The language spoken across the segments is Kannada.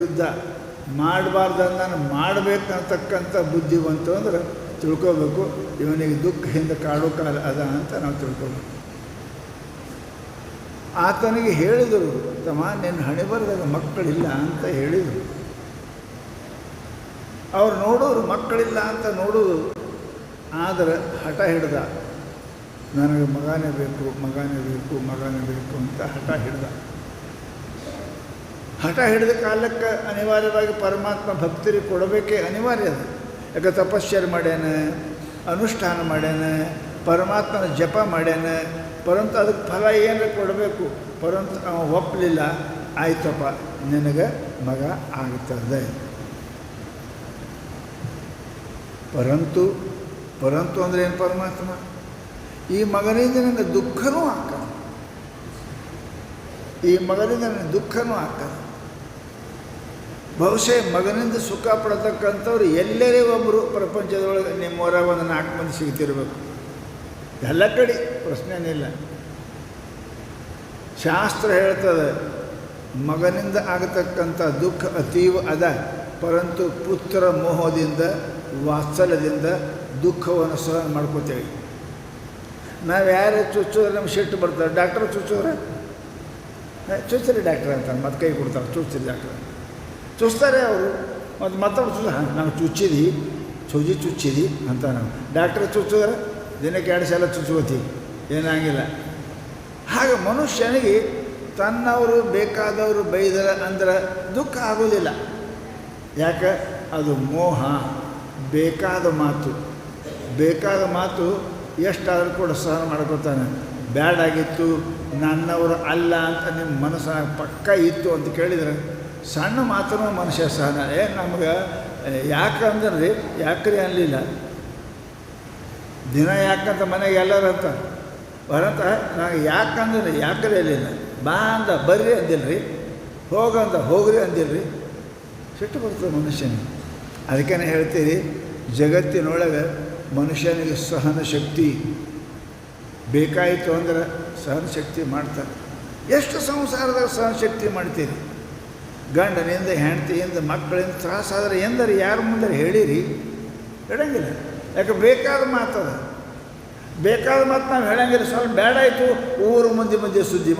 ಯುದ್ಧ ಮಾಡಬಾರ್ದನ್ನು ಮಾಡಬೇಕಂತಕ್ಕಂಥ ಬುದ್ಧಿವಂತು ಅಂದ್ರೆ ತಿಳ್ಕೋಬೇಕು, ಇವನಿಗೆ ದುಃಖ ಹಿಂದೆ ಕಾಡೋ ಕಾಲ ಅದ ಅಂತ ನಾವು ತಿಳ್ಕೋಬೇಕು. ಆತನಿಗೆ ಹೇಳಿದರು, ತಮ್ಮ ನಿನ್ನ ಹಣೆ ಬರೆದಾಗ ಮಕ್ಕಳಿಲ್ಲ ಅಂತ ಹೇಳಿದರು. ಅವ್ರು ನೋಡೋರು ಮಕ್ಕಳಿಲ್ಲ ಅಂತ ನೋಡೋದು, ಆದರೆ ಹಠ ಹಿಡ್ದ, ನನಗೆ ಮಗನೇ ಬೇಕು ಮಗನೇ ಬೇಕು ಮಗನೇ ಬೇಕು ಅಂತ ಹಠ ಹಿಡ್ದ. ಹಠ ಹಿಡಿದ ಕಾಲಕ್ಕೆ ಅನಿವಾರ್ಯವಾಗಿ ಪರಮಾತ್ಮ ಭಕ್ತರಿಗೆ ಕೊಡಬೇಕೇ ಅನಿವಾರ್ಯ ಅದು. ಯಾಕೆ ತಪಶ್ಚರ್ಯ ಮಾಡ್ಯಾನ, ಅನುಷ್ಠಾನ ಮಾಡ್ಯಾನ, ಪರಮಾತ್ಮನ ಜಪ ಮಾಡ್ಯಾನ, ಪರಂತು ಅದಕ್ಕೆ ಫಲ ಏನಾರ ಕೊಡಬೇಕು. ಪರಂತು ಅವ ಒಪ್ಪಲಿಲ್ಲ, ಆಯ್ತಪ್ಪ ನಿನಗೆ ಮಗ ಆಗ್ತದೆ. ಪರಂತು ಪರಂತು ಅಂದರೆ ಏನು? ಪರಮಾತ್ಮ ಈ ಮಗನಿಂದ ನನಗೆ ದುಃಖನೂ ಆಗ್ತದೆ, ಈ ಮಗನಿಂದ ನನಗೆ ದುಃಖನೂ ಆಗ್ತದೆ. ಬಹುಶಃ ಮಗನಿಂದ ಸುಖ ಪಡತಕ್ಕಂಥವ್ರು ಎಲ್ಲರೇ ಒಬ್ಬರು ಪ್ರಪಂಚದೊಳಗೆ ನಿಮ್ಮವರ ಒಂದು 4 ಮಂದಿ ಸಿಗ್ತಿರ್ಬೇಕು. ಎಲ್ಲ ಕಡೆ ಪ್ರಶ್ನೆನಿಲ್ಲ. ಶಾಸ್ತ್ರ ಹೇಳ್ತದೆ, ಮಗನಿಂದ ಆಗತಕ್ಕಂಥ ದುಃಖ ಅತೀವ ಅದ, ಪರಂತು ಪುತ್ರ ಮೋಹದಿಂದ ವಾತ್ಸಲ್ಯದಿಂದ ದುಃಖವನ್ನು ಸಹ ಮಾಡ್ಕೋತೇವೆ. ನಾವು ಯಾರು ಚುಚ್ಚಿದ್ರೆ ನಮ್ಗೆ ಸಿಟ್ಟು ಬರ್ತಾರೆ. ಡಾಕ್ಟ್ರ್ ಚುಚ್ಚಿದ್ರೆ ಚುಚ್ಚಿರಿ ಡಾಕ್ಟ್ರ್ ಅಂತಾರೆ, ಮತ್ತೆ ಕೈ ಕೊಡ್ತಾರೆ, ಚುಚ್ಚಿರಿ ಡಾಕ್ಟ್ರ್ ಚುಚ್ತಾರೆ ಅವರು. ಮತ್ತು ಮತ್ತೊಬ್ಬರು ನಾವು ಚುಚ್ಚಿದಿ ಚುಚ್ಚಿದಿ ಅಂತ ನಾವು. ಡಾಕ್ಟ್ರ್ ಚುಚ್ಚಿದ್ರೆ ದಿನಕ್ಕೆ 2 ಸಲ ಚುಚ್ಚುವತ್ತಿ, ಏನಾಗಿಲ್ಲ. ಹಾಗೆ ಮನುಷ್ಯನಿಗೆ ತನ್ನವರು ಬೇಕಾದವರು ಬೈದರೆ ಅಂದ್ರೆ ದುಃಖ ಆಗೋದಿಲ್ಲ. ಯಾಕೆ? ಅದು ಮೋಹ. ಬೇಕಾದ ಮಾತು ಎಷ್ಟಾದರೂ ಕೂಡ ಸಹನ ಮಾಡ್ಕೊತಾನೆ. ಬ್ಯಾಡಾಗಿತ್ತು, ನನ್ನವರು ಅಲ್ಲ ಅಂತ ನಿಮ್ಮ ಮನಸ್ಸಾಗ ಪಕ್ಕ ಇತ್ತು ಅಂತ ಕೇಳಿದರೆ ಸಣ್ಣ ಮಾತನ್ನು ಮನುಷ್ಯ ಸಹನ. ನಮ್ಗೆ ಯಾಕಂದ್ರೆ ರೀ ಯಾಕ್ರಿ ಅನ್ನಲಿಲ್ಲ, ದಿನ ಯಾಕಂತ ಮನೆಗೆ ಎಲ್ಲರೂ ಅಂತ ಬರಂತ, ನನಗೆ ಯಾಕಂದ್ರೆ ಯಾಕ್ರಿ ಅಲ್ಲಿಲ್ಲ. ಬಾ ಅಂದ ಬರ್ರಿ ಅಂದಿಲ್ರಿ, ಹೋಗಂದ ಹೋಗ್ರಿ ಅಂದಿಲ್ರಿ. ಸಿಟ್ಟು ಬರ್ತದೆ ಮನುಷ್ಯನಿಗೆ. ಅದಕ್ಕೇ ಹೇಳ್ತೀರಿ, ಜಗತ್ತಿನೊಳಗೆ ಮನುಷ್ಯನಿಗೆ ಸಹನ ಶಕ್ತಿ ಬೇಕಾಯಿತು ಅಂದ್ರೆ ಸಹನ ಶಕ್ತಿ ಮಾಡ್ತಾರೆ. ಎಷ್ಟು ಸಂಸಾರದಾಗ ಸಹನ ಶಕ್ತಿ ಮಾಡ್ತೀರಿ? ಗಂಡನಿಂದ ಹೆಂಡತಿಯಿಂದ ಮಕ್ಕಳಿಂದ ತ್ರಾಸಾದರೆ ಎಂದರೆ ಯಾರ ಮುಂದೆ ಹೇಳಿರಿ? ಹೇಳಂಗಿಲ್ಲ. ಯಾಕೆ? ಬೇಕಾದ ಮಾತದ. ಬೇಕಾದ ಮಾತು ನಾವು ಹೇಳಂಗಿಲ್ಲ. ಸ್ವಲ್ಪ ಬೇಡಾಯಿತು ಊರು ಮಂದಿ ಸುದ್ದಿ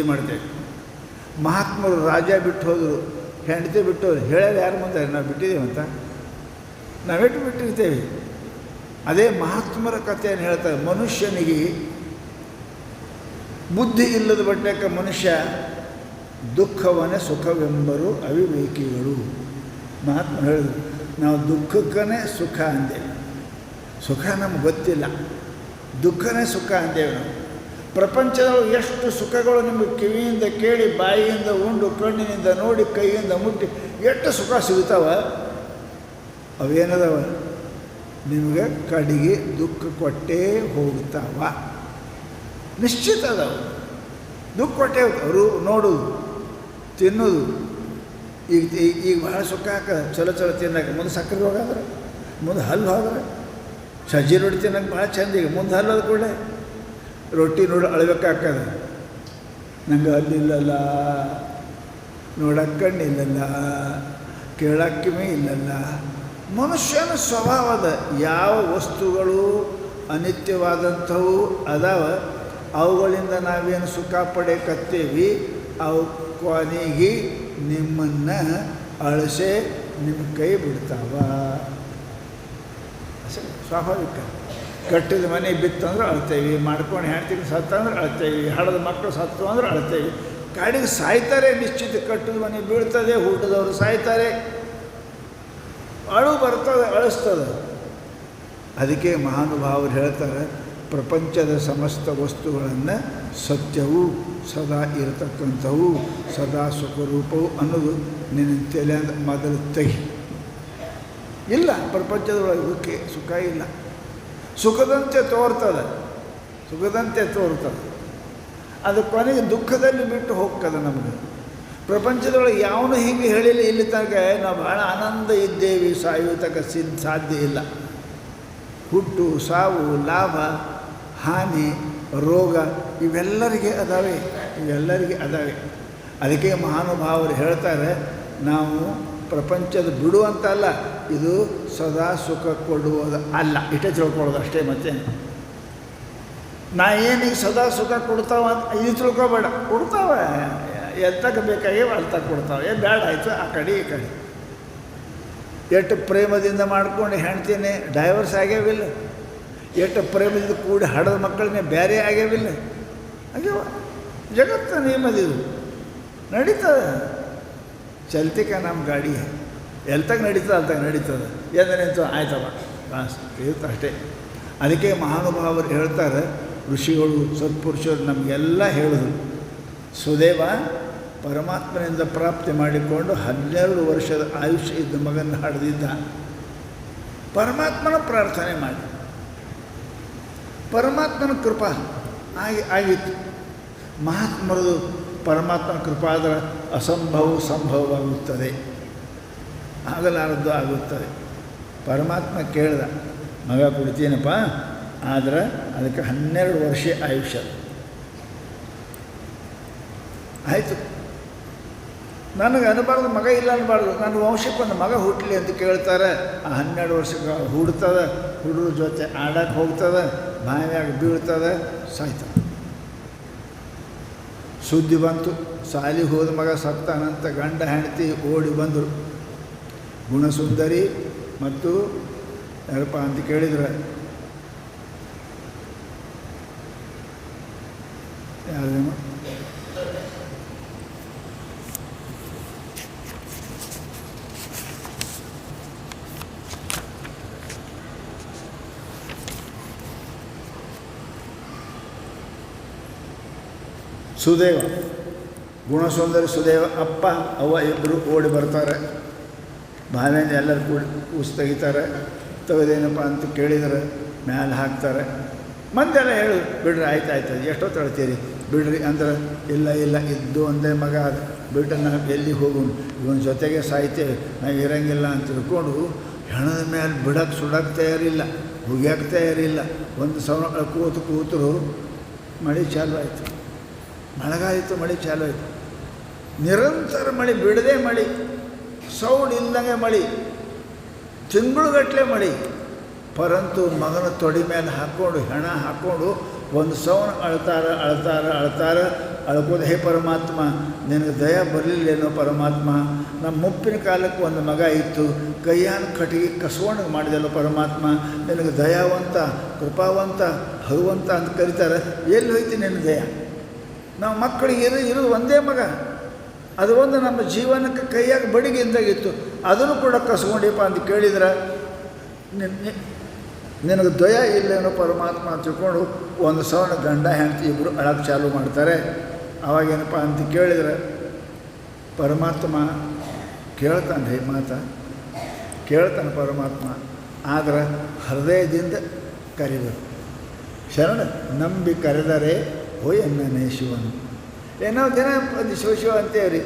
ಮಾಡ್ತೇವೆ. ಮಹಾತ್ಮರು ರಾಜ ಬಿಟ್ಟು ಹೋದರು, ಹೆಂಡತಿ ಬಿಟ್ಟು ಹೋದ್ರು, ಹೇಳೋದು ಯಾರ ಮುಂದೆ? ನಾವು ಬಿಟ್ಟಿದ್ದೀವಿ ಅಂತ ನಾವೆಟ್ಟು ಬಿಟ್ಟಿರ್ತೇವೆ. ಅದೇ ಮಹಾತ್ಮರ ಕಥೆಯನ್ನು ಹೇಳ್ತಾರೆ. ಮನುಷ್ಯನಿಗೆ ಬುದ್ಧಿ ಇಲ್ಲದ ಬಟ್ಟಕ್ಕೆ ಮನುಷ್ಯ ದುಃಖವನ್ನೇ ಸುಖವೆಂಬರು ಅವಿವೇಕಿಗಳು. ಮಹಾತ್ಮ ಹೇಳಿದ್ರು, ನಾವು ದುಃಖಕ್ಕನೇ ಸುಖ ಅಂದೇವೆ. ಸುಖ ನಮ್ಗೆ ಗೊತ್ತಿಲ್ಲ, ದುಃಖನೇ ಸುಖ ಅಂದೇವೆ ನಾವು. ಪ್ರಪಂಚದೊಳಗೆ ಎಷ್ಟು ಸುಖಗಳು ನಿಮಗೆ ಕಿವಿಯಿಂದ ಕೇಳಿ, ಬಾಯಿಯಿಂದ ಉಂಡು, ಕಣ್ಣಿನಿಂದ ನೋಡಿ, ಕೈಯಿಂದ ಮುಟ್ಟಿ ಎಷ್ಟು ಸುಖ ಸಿಗ್ತಾವ. ಅವೇನದವ? ನಿಮಗೆ ಕಡೆಗೆ ದುಃಖ ಕೊಟ್ಟೇ ಹೋಗ್ತಾವ, ನಿಶ್ಚಿತ ಅದಾವ. ದುಃಖ ಕೊಟ್ಟೇ ಹೋಗ್ತಾವ. ನೋಡೋದು, ತಿನ್ನೋದು. ಈಗ ಭಾಳ ಸುಖ ಚಲೋ ತಿನ್ನಕ್ಕೆ. ಮುಂದೆ ಸಕ್ಕರೆ ರೋಗ ಆದ್ರೆ, ಮುಂದೆ ಹಲ್ಲು ಹೋದ್ರೆ, ಸಜ್ಜಿ ರೊಟ್ಟಿ ತಿನ್ನಕ್ಕೆ ಭಾಳ ಚಂದ. ಈಗ ಮುಂದೆ ಹಲ್ಲೋದು ಕೂಡಲೇ ರೊಟ್ಟಿ ನೋಡಿ ಅಳಬೇಕಾಗ್ತದೆ. ನಂಗೆ ಹಲ್ಲಿಲ್ಲಲ್ಲ, ನೋಡಕ್ಕೆ ಕಣ್ಣಿಲ್ಲಲ್ಲ, ಕೇಳಕ್ಕೆ ಕಿವಿ ಇಲ್ಲಲ್ಲ. ಮನುಷ್ಯನ ಸ್ವಭಾವದ ಯಾವ ವಸ್ತುಗಳು ಅನಿತ್ಯವಾದಂಥವು ಅದಾವ, ಅವುಗಳಿಂದ ನಾವೇನು ಸುಖ ಪಡೆಯಕತ್ತೀವಿ, ಅವು ಕೊನೆಗೆ ನಿಮ್ಮನ್ನು ಅಳಸೆ ನಿಮ್ಮ ಕೈ ಬಿಡ್ತಾವ. ಸ್ವಾಭಾವಿಕ. ಕಟ್ಟಿದ ಮನೆ ಬಿತ್ತಂದ್ರೆ ಅಳ್ತೇವೆ, ಮಾಡ್ಕೊಂಡು ಹೆಣ್ತಿಗೆ ಸತ್ತಂದ್ರೆ ಅಳ್ತೇವೆ, ಹಡದ ಮಕ್ಕಳು ಸತ್ತು ಅಂದ್ರೆ ಅಳ್ತೇವೆ. ಕಾಡಿಗೆ ಸಾಯ್ತಾರೆ ನಿಶ್ಚಿತ. ಕಟ್ಟಿದ ಮನೆ ಬೀಳ್ತದೆ, ಹುಟ್ಟಿದವರು ಸಾಯ್ತಾರೆ, ಅಳು ಬರ್ತದೆ, ಅಳಿಸ್ತದೆ. ಅದಕ್ಕೆ ಮಹಾನುಭಾವರು ಹೇಳ್ತಾರೆ, ಪ್ರಪಂಚದ ಸಮಸ್ತ ವಸ್ತುಗಳನ್ನು ಸತ್ಯವು ಸದಾ ಇರತಕ್ಕಂಥವು, ಸದಾ ಸುಖರೂಪವು ಅನ್ನೋದು ನಿನ್ನ ತಲೆ ಮೊದಲು ತೆಗಿ. ಇಲ್ಲ, ಪ್ರಪಂಚದೊಳಗೆ ಸುಖ ಇಲ್ಲ. ಸುಖದಂತೆ ತೋರ್ತದೆ, ಅದು ಕೊನೆಗೆ ದುಃಖದಲ್ಲಿ ಬಿಟ್ಟು ಹೋಗ್ತದೆ. ನಮಗೆ ಪ್ರಪಂಚದೊಳಗೆ ಯಾವನು ಹೀಗೆ ಹೇಳಿಲ್ಲ. ಇಲ್ಲಿ ತನಕ ನಾವು ಭಾಳ ಆನಂದ ಇದ್ದೇವೆ, ಸಾಯುವುದಕ್ಕೆ ಸಾಧ್ಯ ಇಲ್ಲ. ಹುಟ್ಟು, ಸಾವು, ಲಾಭ, ಹಾನಿ, ರೋಗ ಇವೆಲ್ಲರಿಗೆ ಅದಾವೆ. ಅದಕ್ಕೆ ಮಹಾನುಭಾವರು ಹೇಳ್ತಾರೆ, ನಾವು ಪ್ರಪಂಚದ ಬಿಡು ಅಂತ ಅಲ್ಲ, ಇದು ಸದಾ ಸುಖ ಕೊಡುವುದು ಅಲ್ಲ, ಇಷ್ಟೇ ತಿಳ್ಕೊಳ್ಳೋದು ಅಷ್ಟೇ. ಮತ್ತೆ ನಾ ಏನೀಗ ಸದಾ ಸುಖ ಕೊಡ್ತಾವ ಅಂತ ಇದು ತಿಳ್ಕೊಬೇಡ. ಕೊಡ್ತಾವ, ಎತ್ತಕ್ಕೆ ಬೇಕಾಗ್ಯವ ಅಲ್ಲಿ ತಕ್ಕ ಕೊಡ್ತಾವೆ. ಬೇಡ ಆಯಿತು ಆ ಕಡೆ ಈ ಕಡೆ. ಎಷ್ಟು ಪ್ರೇಮದಿಂದ ಮಾಡ್ಕೊಂಡು ಹೆಣ್ತೀನಿ ಡೈವರ್ಸ್ ಆಗ್ಯಾವಿಲ್ಲ, ಎಷ್ಟು ಪ್ರೇಮದಿಂದ ಕೂಡಿ ಹಡದ ಮಕ್ಕಳನ್ನೇ ಬೇರೆ ಆಗ್ಯಾವಿಲ್ಲ, ಆಗ್ಯಾವ. ಜಗತ್ತು ನಿಯಮದಿದು ನಡೀತದೆ. ಚಲ್ತಿಕ ನಮ್ಮ ಗಾಡಿ ಎಲ್ತಾಗ ನಡೀತದೆ ಅಲ್ತಾಗ ನಡೀತದೆ. ಎಂದನೆಂತು ಆಯ್ತವ ಬಾಸ್ ಇರುತ್ತೆ ಅಷ್ಟೇ. ಅದಕ್ಕೆ ಮಹಾನುಭಾವರು ಹೇಳ್ತಾರೆ, ಋಷಿಗಳು ಸತ್ಪುರುಷರು ನಮಗೆಲ್ಲ ಹೇಳಿದ್ರು. ಸುದೇವ ಪರಮಾತ್ಮನಿಂದ ಪ್ರಾಪ್ತಿ ಮಾಡಿಕೊಂಡು 12 ವರ್ಷದ ಆಯುಷ್ಯ ಇದ್ದ ಮಗನ ಹಡೆದಿದ್ದ. ಪರಮಾತ್ಮನ ಪ್ರಾರ್ಥನೆ ಮಾಡಿ, ಪರಮಾತ್ಮನ ಕೃಪಾ ಆಗಿತ್ತು. ಮಹಾತ್ಮರದು ಪರಮಾತ್ಮನ ಕೃಪಾ ಆದರೆ ಅಸಂಭವ ಸಂಭವವಾಗುತ್ತದೆ, ಆಗಲಾರದ್ದು ಆಗುತ್ತದೆ. ಪರಮಾತ್ಮ ಕೇಳ್ದ, ಮಗ ಕೊಡ್ತೀನಪ್ಪ, ಆದರೆ ಅದಕ್ಕೆ 12 ವರ್ಷ ಆಯುಷ್ಯ ಆಯಿತು. ನನಗೆ ಅನ್ನಬಾರ್ದು, ಮಗ ಇಲ್ಲ ಅನ್ನಬಾರ್ದು, ನನ್ನ ವಂಶಕ್ಕೆ ಒಂದು ಮಗ ಹುಟ್ಟಲಿ ಅಂತ ಕೇಳ್ತಾರೆ. ಆ 12 ವರ್ಷಕ್ಕೆ ಹುಡ್ತದೆ, ಹುಡುಗ್ರ ಜೊತೆ ಆಡಕ್ಕೆ ಹೋಗ್ತದೆ, ಬಾವಿಯಾಗ ಬೀಳ್ತದೆ, ಸಾಯ್ತದೆ. ಸುದ್ದಿ ಬಂತು, ಸಾಲಿ ಹೋದ ಮಗ ಸತ್ತಾನಂತ ಗಂಡ ಹೆಂಡತಿ ಓಡಿ ಬಂದರು. ಗುಣಸುಂದರಿ ಮತ್ತು ಯಾರಪ್ಪ ಅಂತ ಕೇಳಿದ್ರೆ ಯಾರೇನು ಸುದೇವ, ಗುಣಸುಂದರಿ ಸುದೇವ ಅಪ್ಪ ಅವ್ವ ಇಬ್ಬರು ಓಡಿ ಬರ್ತಾರೆ. ಬಾವಿಯಿಂದ ಎಲ್ಲರೂ ಕೂಸು ತೆಗಿತಾರೆ. ತೆಗೆದೇನಪ್ಪ ಅಂತ ಕೇಳಿದರೆ ಮ್ಯಾಲೆ ಹಾಕ್ತಾರೆ. ಮಂದೆಲ್ಲ ಹೇಳು, ಬಿಡ್ರಿ ಆಯ್ತು ಎಷ್ಟೊತ್ತು ಹೇಳ್ತೀರಿ ಬಿಡ್ರಿ ಅಂದ್ರೆ, ಇಲ್ಲ ಇದ್ದು ಒಂದೇ ಮಗ ಅದು ಬಿಟ್ಟು ನಾವು ಎಲ್ಲಿ ಹೋಗೋಣ, ಇವನ ಜೊತೆಗೆ ಸಾಯ್ತೇವೆ, ನಾವು ಇರೋಂಗಿಲ್ಲ ಅಂತ ತಿಳ್ಕೊಂಡು ಹೆಣದ ಮೇಲೆ ಬಿಡಕ್ಕೆ ಸುಡಕ್ಕೆ ತಯಾರಿಲ್ಲ, ಹುಗ್ಯಕ್ಕೆ ತಯಾರಿಲ್ಲ. ಒಂದು ಸೌನ ಕೂತರು ಮಳೆ ಚಾಲು ಆಯಿತು. ಮಳೆಗಾಯಿತು, ಮಳೆ ಚಾಲು ಆಯಿತು. ನಿರಂತರ ಮಳೆ, ಬಿಡದೆ ಮಳೆ, ಸೌಂಡ್ ಇಲ್ಲದಂಗೆ ಮಳೆ, ತಿಂಗಳುಗಟ್ಟಲೆ ಮಳೆ. ಪರಂತು ಮಗನ ತೊಡೆ ಮೇಲೆ ಹಾಕ್ಕೊಂಡು ಹೆಣ ಹಾಕ್ಕೊಂಡು ಒಂದು ಸೌನ ಅಳ್ತಾರೆ. ಅಳ್ಕೋದು, ಹೇ ಪರಮಾತ್ಮ ನಿನಗೆ ದಯ ಬರಲಿಲ್ಲೇನೋ ಪರಮಾತ್ಮ, ನಮ್ಮ ಮುಪ್ಪಿನ ಕಾಲಕ್ಕೆ ಒಂದು ಮಗ ಇತ್ತು, ಕೈಯಾನ ಕಟ್ಟಿಗೆ ಕಸ್ಕೊಂಡು ಮಾಡಿದೆಲ್ಲೋ ಪರಮಾತ್ಮ, ನಿನಗೆ ದಯಾವಂತ ಕೃಪಾವಂತ ಭಗವಂತ ಅಂತ ಕರೀತಾರೆ. ಎಲ್ಲಿ ಹೋಯ್ತು ನಿನ್ನ ದಯ? ನಾವು ಮಕ್ಕಳಿಗೆ ಇರೋದು ಒಂದೇ ಮಗ, ಅದು ಒಂದು ನಮ್ಮ ಜೀವನಕ್ಕೆ ಕೈಯಾಗ ಬಡಿಗೆಯಿಂದಾಗಿತ್ತು, ಅದನ್ನು ಕೂಡ ಕಸ್ಕೊಂಡಿಪ್ಪ ಅಂತ ಕೇಳಿದ್ರೆ ನಿನಗೆ ದಯ ಇಲ್ಲೇನೋ ಪರಮಾತ್ಮ ಅಂತ ತಿಳ್ಕೊಂಡು ಒಂದು ಸೌನ ಗಂಡ ಹೆಂಡತಿ ಇಬ್ಬರು ಅಳಕ್ಕೆ ಚಾಲು ಮಾಡ್ತಾರೆ. ಅವಾಗೇನಪ್ಪ ಅಂತ ಕೇಳಿದ್ರೆ ಪರಮಾತ್ಮ ಕೇಳ್ತಾನೆ, ಹೇ ಮಾತ ಕೇಳ್ತಾನೆ ಪರಮಾತ್ಮ, ಆದರೆ ಹೃದಯದಿಂದ ಕರಿಬೇಕು. ಶರಣ ನಂಬಿ ಕರೆದರೆ ಹೋಯನ್ನೇ ಶಿವನು. ಏನೋ ದಿನ ಶಿವ ಅಂತೇವ್ರಿ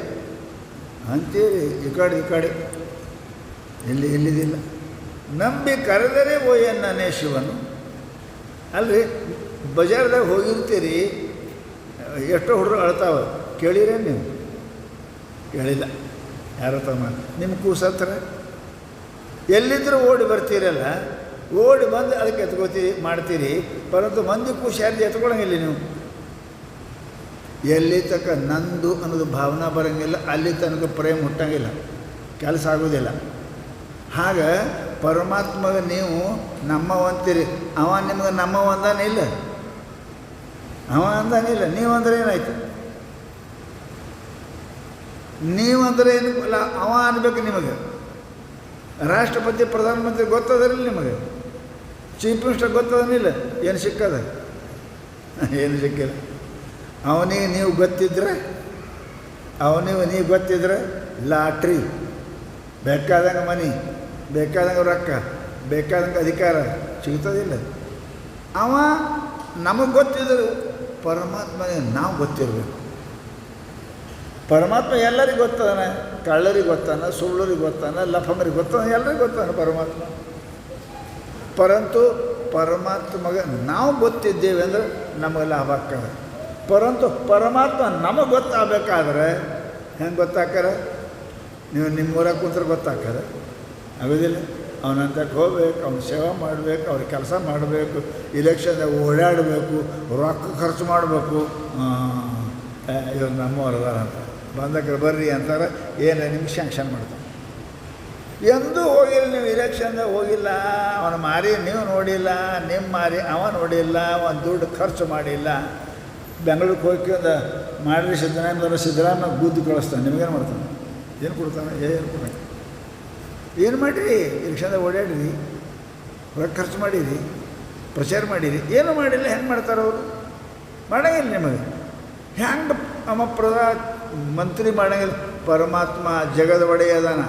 ಈ ಕಡೆ ಎಲ್ಲಿದಿಲ್ಲ. ನಂಬಿ ಕರೆದರೆ ಓಯನ್ನೇ ಶಿವನು. ಅಲ್ರಿ ಬಜಾರ್ದಾಗ ಹೋಗಿರ್ತೀರಿ, ಎಷ್ಟೋ ಹುಡುಗರು ಅಳ್ತಾವೆ, ಕೇಳಿರೇನು ನೀವು? ಕೇಳಿಲ್ಲ. ಯಾರೋ ತಮ್ಮ ನಿಮ್ಮ ಕೂಸತ್ರ ಎಲ್ಲಿದ್ದರೂ ಓಡಿ ಬರ್ತೀರಲ್ಲ, ಓಡಿ ಬಂದು ಅದಕ್ಕೆ ಎತ್ಕೋತೀರಿ ಮಾಡ್ತೀರಿ, ಪರಂತು ಮಂದಿ ಕೂಸು ಯಾರು ಎತ್ಕೊಳ್ಳೋಂಗಿಲ್ಲ ನೀವು. ಎಲ್ಲಿ ತನಕ ನಂದು ಅನ್ನೋದು ಭಾವನಾ ಬರೋಂಗಿಲ್ಲ, ಅಲ್ಲಿ ತನಕ ಪ್ರೇಮ ಹುಟ್ಟಂಗಿಲ್ಲ, ಕೆಲಸ ಆಗೋದಿಲ್ಲ. ಹಾಗೆ ಪರಮಾತ್ಮಗೆ ನೀವು ನಮ್ಮವ ಅಂತೀರಿ, ಅವ ನಿಮ್ಗೆ ನಮ್ಮವ ಅಂದಾನಿಲ್ಲ, ಅವ ಅಂದಾನಿಲ್ಲ. ನೀವಂದ್ರೆ ಏನಾಯ್ತು? ನೀವಂದ್ರೆ ಏನು ಅಲ್ಲ, ಅವ ಅನ್ಬೇಕು ನಿಮಗೆ. ರಾಷ್ಟ್ರಪತಿ ಪ್ರಧಾನಮಂತ್ರಿ ಗೊತ್ತದರಿಲ್ಲ ನಿಮಗೆ? ಚೀಫ್ ಮಿನಿಸ್ಟರ್ ಗೊತ್ತದನಿಲ್ಲ? ಏನು ಸಿಕ್ಕದ? ಏನು ಸಿಕ್ಕಿಲ್ಲ. ಅವನಿಗೆ ನೀವು ಗೊತ್ತಿದ್ರೆ ನೀವು ಗೊತ್ತಿದ್ರೆ ಲಾಟ್ರಿ, ಬೇಕಾದಂಗೆ ಮನಿ, ಬೇಕಾದಂಗೆ ರೊಕ್ಕ, ಬೇಕಾದಂಗೆ ಅಧಿಕಾರ ಸಿಗ್ತದಿಲ್ಲ. ಅವ ನಮಗೆ ಗೊತ್ತಿದ್ರು, ಪರಮಾತ್ಮನಿಗೆ ನಾವು ಗೊತ್ತಿರಬೇಕು. ಪರಮಾತ್ಮ ಎಲ್ಲರಿಗೂ ಗೊತ್ತಾನೆ, ಕಳ್ಳರಿಗೆ ಗೊತ್ತಾನೆ, ಸುಳ್ಳರಿಗೆ ಗೊತ್ತಾನೆ, ಲಫಂಗರಿಗೆ ಗೊತ್ತಾನೆ, ಎಲ್ಲರಿಗೂ ಗೊತ್ತಾನೆ ಪರಮಾತ್ಮ. ಪರಂತು ಪರಮಾತ್ಮಗೆ ನಾವು ಗೊತ್ತಿದ್ದೇವೆ ಅಂದರೆ ನಮಗೆ ಲಾಭ ಆಗ್ತದೆ. ಪರಂತು ಪರಮಾತ್ಮ ನಮಗೆ ಗೊತ್ತಾಗಬೇಕಾದ್ರೆ ಹೆಂಗೆ ಗೊತ್ತಾಗ್ತಾರೆ? ನೀವು ನಿಮ್ಮೂರಾಗ ಕೂತ್ರೆ ಗೊತ್ತಾಗ್ತದೆ, ಆಗೋದಿಲ್ಲ. ಅವನಂತಕ್ಕೆ ಹೋಗ್ಬೇಕು, ಅವ್ನ ಸೇವೆ ಮಾಡಬೇಕು, ಅವ್ರಿಗೆ ಕೆಲಸ ಮಾಡಬೇಕು, ಇಲೆಕ್ಷನ್ದಾಗ ಓಡಾಡಬೇಕು, ರೊಕ್ಕ ಖರ್ಚು ಮಾಡಬೇಕು. ಇವಾಗ ನಮ್ಮವ್ರದಾರ ಅಂತ ಬಂದಕ್ಕೆ ಬರ್ರಿ ಅಂತಾರೆ, ಏನು ನಿಮ್ಗೆ ಸ್ಯಾಂಕ್ಷನ್ ಮಾಡ್ತಾರೆ. ಎಂದೂ ಹೋಗಿಲ್ಲ, ನೀವು ಇಲೆಕ್ಷನ್ದಾಗ ಹೋಗಿಲ್ಲ, ಅವನ ಮಾರಿ ನೀವು ನೋಡಿಲ್ಲ, ನಿಮ್ಮ ಮಾರಿ ಅವ ನೋಡಿಲ್ಲ, ಒಂದು ದುಡ್ಡು ಖರ್ಚು ಮಾಡಿಲ್ಲ. ಬೆಂಗಳೂರಿಗೆ ಹೋಗಿ ಒಂದು ಮಾಡಿರಿ ಸಿದ್ದರಾಮಯ್ಯ ಗುದ್ದು ಕಳಿಸ್ತಾನೆ, ನಿಮಗೇನು ಮಾಡ್ತಾನೆ? ಏನು ಕೊಡ್ತಾನೆ? ಏನು ಕೊಡ್ತಾನೆ? ಏನು ಮಾಡಿರಿ? ಇಲೆಕ್ಷನ್ದಾಗ ಓಡಾಡಿರಿ, ರೊಕ್ಕ ಖರ್ಚು ಮಾಡಿರಿ, ಪ್ರಚಾರ ಮಾಡಿರಿ, ಏನೂ ಮಾಡಿಲ್ಲ. ಹೆಂಗೆ ಮಾಡ್ತಾರೆ ಅವರು? ಮಾಡೋಂಗಿಲ್ಲ. ನಿಮಗೆ ಹೆಂಗೆ ಮಂತ್ರಿ ಮಾಡೋಂಗಿಲ್ಲ. ಪರಮಾತ್ಮ ಜಗದ ಒಡೆಯ ಅದಾನ,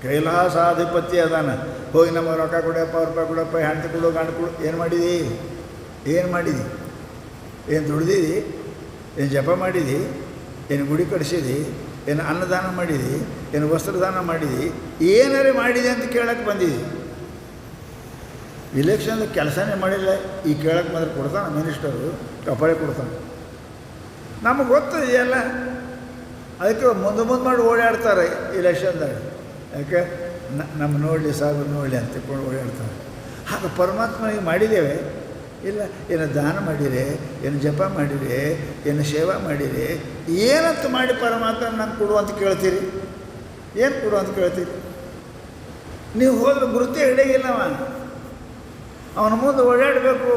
ಕೈಲಾಸಾಧಿಪತಿ ಅದಾನ. ಹೋಗಿ ನಮ್ಮ ರೊಕ್ಕ ಕೊಡಪ್ಪ, ರೂಪಾಯಿ ಕೊಡಪ್ಪ, ಹೆಂಡತಿ ಕೊಡು, ಗಂಡು ಕೊಡು. ಏನು ಮಾಡಿದಿ? ಏನು ಮಾಡಿದಿ? ಏನು ದುಡ್ದಿದಿ? ಏನು ಜಪ ಮಾಡಿದಿ? ಏನು ಗುಡಿ ಕಡಿಸಿದಿ? ಏನು ಅನ್ನದಾನ ಮಾಡಿದಿ? ಏನು ವಸ್ತ್ರದಾನ ಮಾಡಿದಿ? ಏನಾರೇ ಮಾಡಿದೆ ಅಂತ ಕೇಳಕ್ಕೆ ಬಂದಿದ್ದಿ. ಇಲೆಕ್ಷನ್ದ ಕೆಲಸನೇ ಮಾಡಿಲ್ಲ, ಈ ಕೇಳಕ್ಕೆ ಬಂದ್ರೆ ಕೊಡ್ತಾನೆ ಮಿನಿಸ್ಟರು, ಕಪಾಳಿ ಕೊಡ್ತಾನೆ. ನಮಗೆ ಗೊತ್ತಿದೆಯಲ್ಲ, ಅದಕ್ಕೆ ಮುಂದೆ ಮಾಡಿ ಓಡಾಡ್ತಾರೆ ಇಲೆಕ್ಷನ್ದಾಗ. ಯಾಕೆ? ನಮ್ಮ ನೋಡಲಿ ಸಾಬರು ನೋಡಲಿ ಅಂತ ತಿಳ್ಕೊಂಡು ಓಡಾಡ್ತಾರೆ. ಹಾಗೆ ಪರಮಾತ್ಮನಿಗೆ ಮಾಡಿದ್ದೇವೆ ಇಲ್ಲ? ಏನು ದಾನ ಮಾಡಿರಿ, ಏನು ಜಪ ಮಾಡಿರಿ, ಏನು ಸೇವಾ ಮಾಡಿರಿ, ಏನಂತ ಮಾಡಿ ಪರಮಾತ್ಮ ನಂಗೆ ಕೊಡು ಅಂತ ಕೇಳ್ತೀರಿ? ಏನು ಕೊಡು ಅಂತ ಕೇಳ್ತೀರಿ? ನೀವು ಹೋದ್ರೆ ಗುರುತೇ ಹಿಡಿಯಿಲ್ಲವ. ಅವನ ಮುಂದೆ ಓಡಾಡಬೇಕು,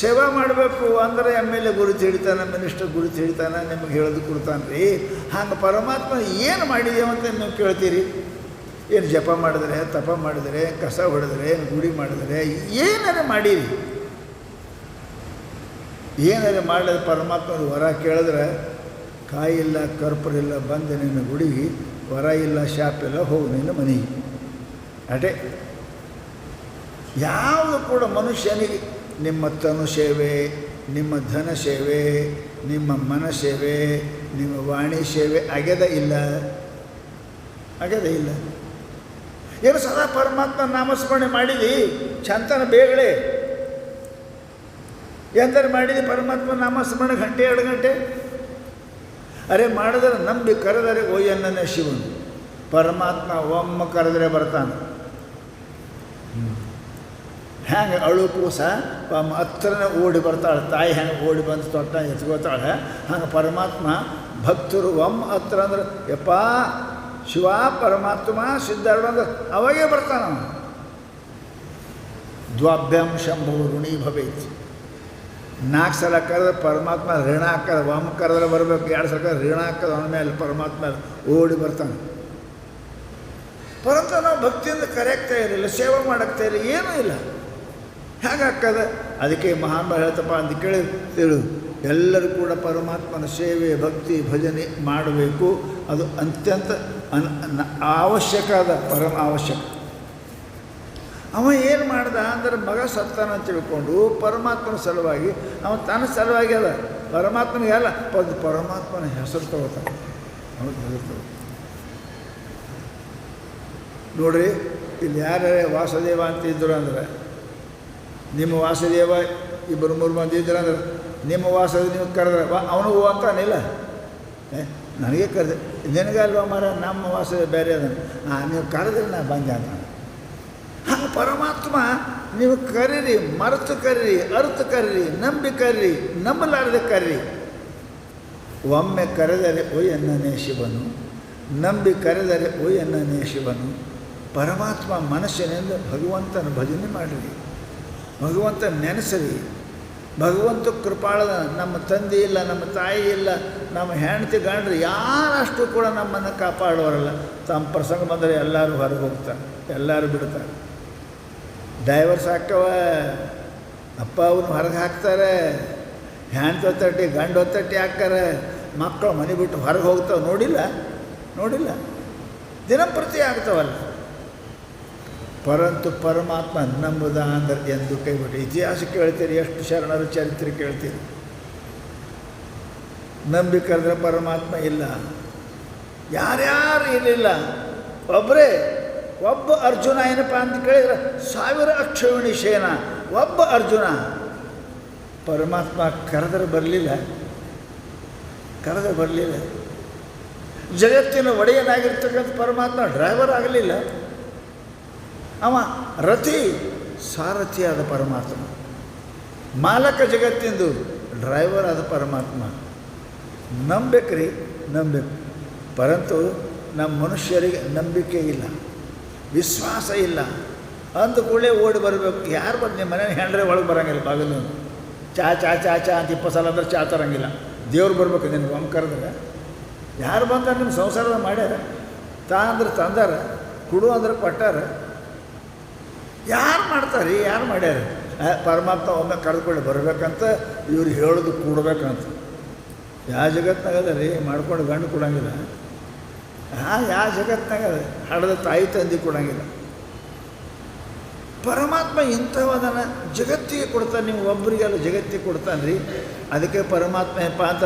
ಸೇವಾ ಮಾಡಬೇಕು ಅಂದರೆ ಎಮ್.ಎಲ್.ಎ ಗುರುತು ಹಿಡಿತಾನೆ, ಮಿನಿಸ್ಟರ್ ಗುರುತು ಹಿಡಿತಾನೆ, ನಿಮಗೆ ಹೇಳೋದು ಕೊಡ್ತಾನೆ ರೀ. ಹಂಗೆ ಪರಮಾತ್ಮ ಏನು ಮಾಡಿದೇವ ಅಂತ ನೀವು ಕೇಳ್ತೀರಿ? ಏನು ಜಪ ಮಾಡಿದ್ರೆ, ತಪ ಮಾಡಿದರೆ, ಕಸ ಹೊಡೆದ್ರೆ, ಏನು ಗುಡಿ ಮಾಡಿದರೆ, ಏನಾರೇ ಮಾಡೀರಿ, ಏನಾರೇ ಮಾಡಿದ್ರೆ ಪರಮಾತ್ಮನ ವರ ಕೇಳಿದ್ರೆ, ಕಾಯಿ ಇಲ್ಲ, ಕರ್ಪೂರ ಇಲ್ಲ, ಬಂದು ನಿನ್ನ ಗುಡಿಗೆ, ವರ ಇಲ್ಲ, ಶಾಪ್ ಇಲ್ಲ, ಹೋಗು ನಿನ್ನ ಮನೆಗೆ. ಅಟೇ ಯಾವುದು ಕೂಡ ಮನುಷ್ಯನಿಗೆ ನಿಮ್ಮ ತನು ಸೇವೆ, ನಿಮ್ಮ ಧನ ಸೇವೆ, ನಿಮ್ಮ ಮನ ಸೇವೆ, ನಿಮ್ಮ ವಾಣಿ ಸೇವೆ ಆಗ್ಯದ ಇಲ್ಲ? ಆಗ್ಯದ ಇಲ್ಲ? ಏನು ಸದಾ ಪರಮಾತ್ಮ ನಾಮಸ್ಮರಣೆ ಮಾಡಿದಿ? ಚಂತನ ಬೇಗಳೆ ಎಂದರೆ ಮಾಡಿದಿ ಪರಮಾತ್ಮ ನಾಮಸ್ಮರಣೆ ಗಂಟೆ 2 ಗಂಟೆ? ಅರೆ ಮಾಡಿದ್ರೆ ನಂಬಿ ಕರೆದರೆ ಒಯ್ಯನ್ನೇ ಶಿವನು. ಪರಮಾತ್ಮ ಒಮ್ಮ ಕರೆದರೆ ಬರ್ತಾನೆ. ಹೆಂಗೆ ಅಳು ಕೂಸ ಹತ್ರನೇ ಓಡಿ ಬರ್ತಾಳೆ, ತಾಯಿ ಹೆಂಗೆ ಓಡಿ ಬಂದು ತೊಟ್ಟ ಎತ್ಕೋತಾಳೆ, ಹಂಗೆ ಪರಮಾತ್ಮ ಭಕ್ತರು ಒಮ್ಮ ಹತ್ರ ಅಂದ್ರೆ ಯಪ್ಪ ಶಿವ ಪರಮಾತ್ಮ ಸಿದ್ಧಾರ್ಥ ಅಂದ್ರೆ ಅವಾಗೇ ಬರ್ತಾನ. ದ್ವಾಭ್ಯಂ ಶಂಭು ಋಣಿ ಭವೇತ್. 4 ಸಲ ಕರೆದ್ರೆ ಪರಮಾತ್ಮ ಋಣ ಹಾಕದ, ಒಮ್ಮ ಕರೆದ್ರೆ ಬರಬೇಕು, 2 ಸಲ ಕರೆದ್ರೆ ಋಣ ಹಾಕದ, ಅವನ ಮೇಲೆ ಪರಮಾತ್ಮ ಓಡಿ ಬರ್ತಾನೆ. ಪರಂತು ನಾವು ಭಕ್ತಿಯಿಂದ ಕರೆಯಕ್ತಾ ಇರಲಿಲ್ಲ, ಸೇವೆ ಮಾಡೋಕ್ತಾ ಇರಲಿಲ್ಲ, ಏನೂ ಇಲ್ಲ. ಹೇಗಾಗ್ತದೆ? ಅದಕ್ಕೆ ಮಹಾನ್ ಹೇಳ್ತಪ್ಪ ಅಂತ ಕೇಳಿ ಎಲ್ಲರೂ ಕೂಡ ಪರಮಾತ್ಮನ ಸೇವೆ, ಭಕ್ತಿ, ಭಜನೆ ಮಾಡಬೇಕು. ಅದು ಅತ್ಯಂತ ಅವಶ್ಯಕ ಅದ, ಪರಮ ಅವಶ್ಯಕ. ಅವ ಏನು ಮಾಡ್ದ ಅಂದ್ರೆ ಮಗ ಸತ್ತಾನ ಅಂತ ತಿಳ್ಕೊಂಡು ಪರಮಾತ್ಮನ ಸಲುವಾಗಿ ಅವ ತನ್ನ ಸಲುವಾಗಿ ಅದ, ಪರಮಾತ್ಮನಿಗೆ ಅಲ್ಲ, ಪರಮಾತ್ಮನ ಹೆಸರು ತಗೋತಾನೆ. ಅವ್ರ ಹೆಸರು ನೋಡ್ರಿ, ಇಲ್ಲಿ ಯಾರ್ಯಾರೇ ವಾಸುದೇವ ಅಂತಿದ್ರು ಅಂದ್ರೆ, ನಿಮ್ಮ ವಾಸುದೇವ 2-3 ಮಂದಿ ಇದ್ರು ಅಂದ್ರೆ, ನಿಮ್ಮ ವಾಸುದೇವ ನೀವು ಕರೆದ್ರೆ ಅವನು ಹೂ ಅಂತಾನಿಲ್ಲ, ನನಗೆ ಕರೆದೆ, ನಿನಗಲ್ವ ಮರ ನಮ್ಮ ವಾಸುದೇವ ಬೇರೆ ಅದನ್ನು, ನೀವು ಕರೆದ್ರೆ ನಾ ಬಂದೆ ಅಂತ. ಹಂಗೆ ಪರಮಾತ್ಮ ನೀವು ಕರೀರಿ, ಮರೆತು ಕರೀರಿ, ಅರ್ಥ ಕರೀರಿ, ನಂಬಿ ಕರೀರಿ, ನಂಬಲಾರದೆ ಕರೀರಿ. ಒಮ್ಮೆ ಕರೆದರೆ ಒಯ್ಯನ್ನೇ ಶಿವನು, ನಂಬಿ ಕರೆದರೆ ಒಯ್ಯನ್ನೇ ಶಿವನು. ಪರಮಾತ್ಮ ಮನಸ್ಸಿನಿಂದ ಭಗವಂತನ ಭಜನೆ ಮಾಡಿರಿ, ಭಗವಂತ ನೆನೆಸಿರಿ. ಭಗವಂತ ಕೃಪಾಳದ. ನಮ್ಮ ತಂದೆ ಇಲ್ಲ, ನಮ್ಮ ತಾಯಿ ಇಲ್ಲ, ನಮ್ಮ ಹೆಂಡತಿ ಗಂಡ್ರು ಯಾರಷ್ಟು ಕೂಡ ನಮ್ಮನ್ನು ಕಾಪಾಡೋರಲ್ಲ. ತಮ್ಮ ಪ್ರಸಂಗ ಬಂದರೆ ಎಲ್ಲರೂ ಹೊರಗೆ ಹೋಗ್ತಾರೆ, ಎಲ್ಲರೂ ಬಿಡ್ತಾರೆ. ಡೈವರ್ಸ್ ಹಾಕವ, ಅಪ್ಪ ಅವ್ರನ್ನ ಹೊರಗೆ ಹಾಕ್ತಾರೆ, ಹೆಂಡತಿ ಒತ್ತಟ್ಟಿ ಗಂಡು ಒತ್ತಟ್ಟಿ ಹಾಕ್ತಾರೆ, ಮಕ್ಕಳು ಮನೆ ಬಿಟ್ಟು ಹೊರಗೆ ಹೋಗ್ತಾವೆ. ನೋಡಿಲ್ಲ ದಿನಂಪ್ರತಿ ಆಗ್ತಾವಲ್ಲ. ಪರಂತು ಪರಮಾತ್ಮ ನಂಬುದ ಅಂದ್ರೆ ಎಂದು ಕೈಬಿಟ್ಟು ಇತಿಹಾಸ ಕೇಳ್ತೀರಿ, ಎಷ್ಟು ಶರಣರ ಚರಿತ್ರೆ ಕೇಳ್ತೀರಿ. ನಂಬಿ ಕರೆದ್ರೆ ಪರಮಾತ್ಮ ಇಲ್ಲ, ಯಾರ್ಯಾರು ಇರಲಿಲ್ಲ, ಒಬ್ಬ ಅರ್ಜುನ ಏನಪ್ಪ ಅಂತ ಕೇಳಿದ್ರೆ 1000 ಅಕ್ಷೋಹಿಣಿ ಸೇನ, ಒಬ್ಬ ಅರ್ಜುನ. ಪರಮಾತ್ಮ ಕರೆದ್ರೆ ಬರಲಿಲ್ಲ. ಜಗತ್ತಿನ ಒಡೆಯನಾಗಿರ್ತಕ್ಕಂಥ ಪರಮಾತ್ಮ ಡ್ರೈವರ್ ಆಗಲಿಲ್ಲ, ಅವ ರಥಿ ಸಾರಥಿಯಾದ ಪರಮಾತ್ಮ, ಮಾಲಕ ಜಗತ್ತಿಂದು ಡ್ರೈವರ್ ಆದ ಪರಮಾತ್ಮ. ನಂಬೇಕ್ರಿ, ನಂಬೇಕು. ಪರಂತು ನಮ್ಮ ಮನುಷ್ಯರಿಗೆ ನಂಬಿಕೆ ಇಲ್ಲ, ವಿಶ್ವಾಸ ಇಲ್ಲ. ಅಂದ ಕೂಡಲೇ ಓಡಿ ಬರಬೇಕು. ಯಾರು ಬಂದು ನಿಮ್ಮ ಮನೇಲಿ ಹೆಂಡ್ರೆ ಒಳಗೆ ಬರೋಂಗಿಲ್ಲ, ಬಾಗಿಲು ಚಾ ಚಾ ಚಾ ಚಾ ಅಂತ 20 ಸಲ ಅಂದ್ರೆ ಚಾ ತರೋಂಗಿಲ್ಲ. ದೇವ್ರು ಬರ್ಬೇಕು ನಿನಗೆ ಒಮ್ಮೆ ಕರೆದ್ರೆ. ಯಾರು ಬಂದಾರೆ ನಿಮ್ಮ ಸಂಸಾರದ ಮಾಡ್ಯಾರ, ತಾ ಅಂದ್ರೆ ತಂದಾರ, ಕೊಡು ಅಂದ್ರೆ ಕೊಟ್ಟಾರ. ಯಾರು ಮಾಡ್ತಾರೆ, ಯಾರು ಮಾಡ್ಯಾರ? ಪರಮಾತ್ಮ ಒಮ್ಮೆ ಕರೆದುಕೊಳ್ಳಿ ಬರಬೇಕಂತ ಇವ್ರು ಹೇಳೋದು ಕೂಡಬೇಕಂತ. ಯಾವ ಜಗತ್ತಿನಾಗದ ರೀ ಮಾಡ್ಕೊಂಡು ಗಂಡು ಕೊಡೋಂಗಿಲ್ಲ. ಯಾವ ಜಗತ್ತಿನಾಗದ ಹಡದ ತಾಯಿ ತಂದೆ ಕೊಡೋಂಗಿಲ್ಲ. ಪರಮಾತ್ಮ ಇಂಥವದನ್ನು ಜಗತ್ತಿಗೆ ಕೊಡ್ತಾನೆ, ನೀವು ಒಬ್ಬರಿಗೆಲ್ಲ ಜಗತ್ತಿಗೆ ಕೊಡ್ತಾನೆ ರೀ. ಅದಕ್ಕೆ ಪರಮಾತ್ಮ ಏನಪ್ಪ ಅಂತ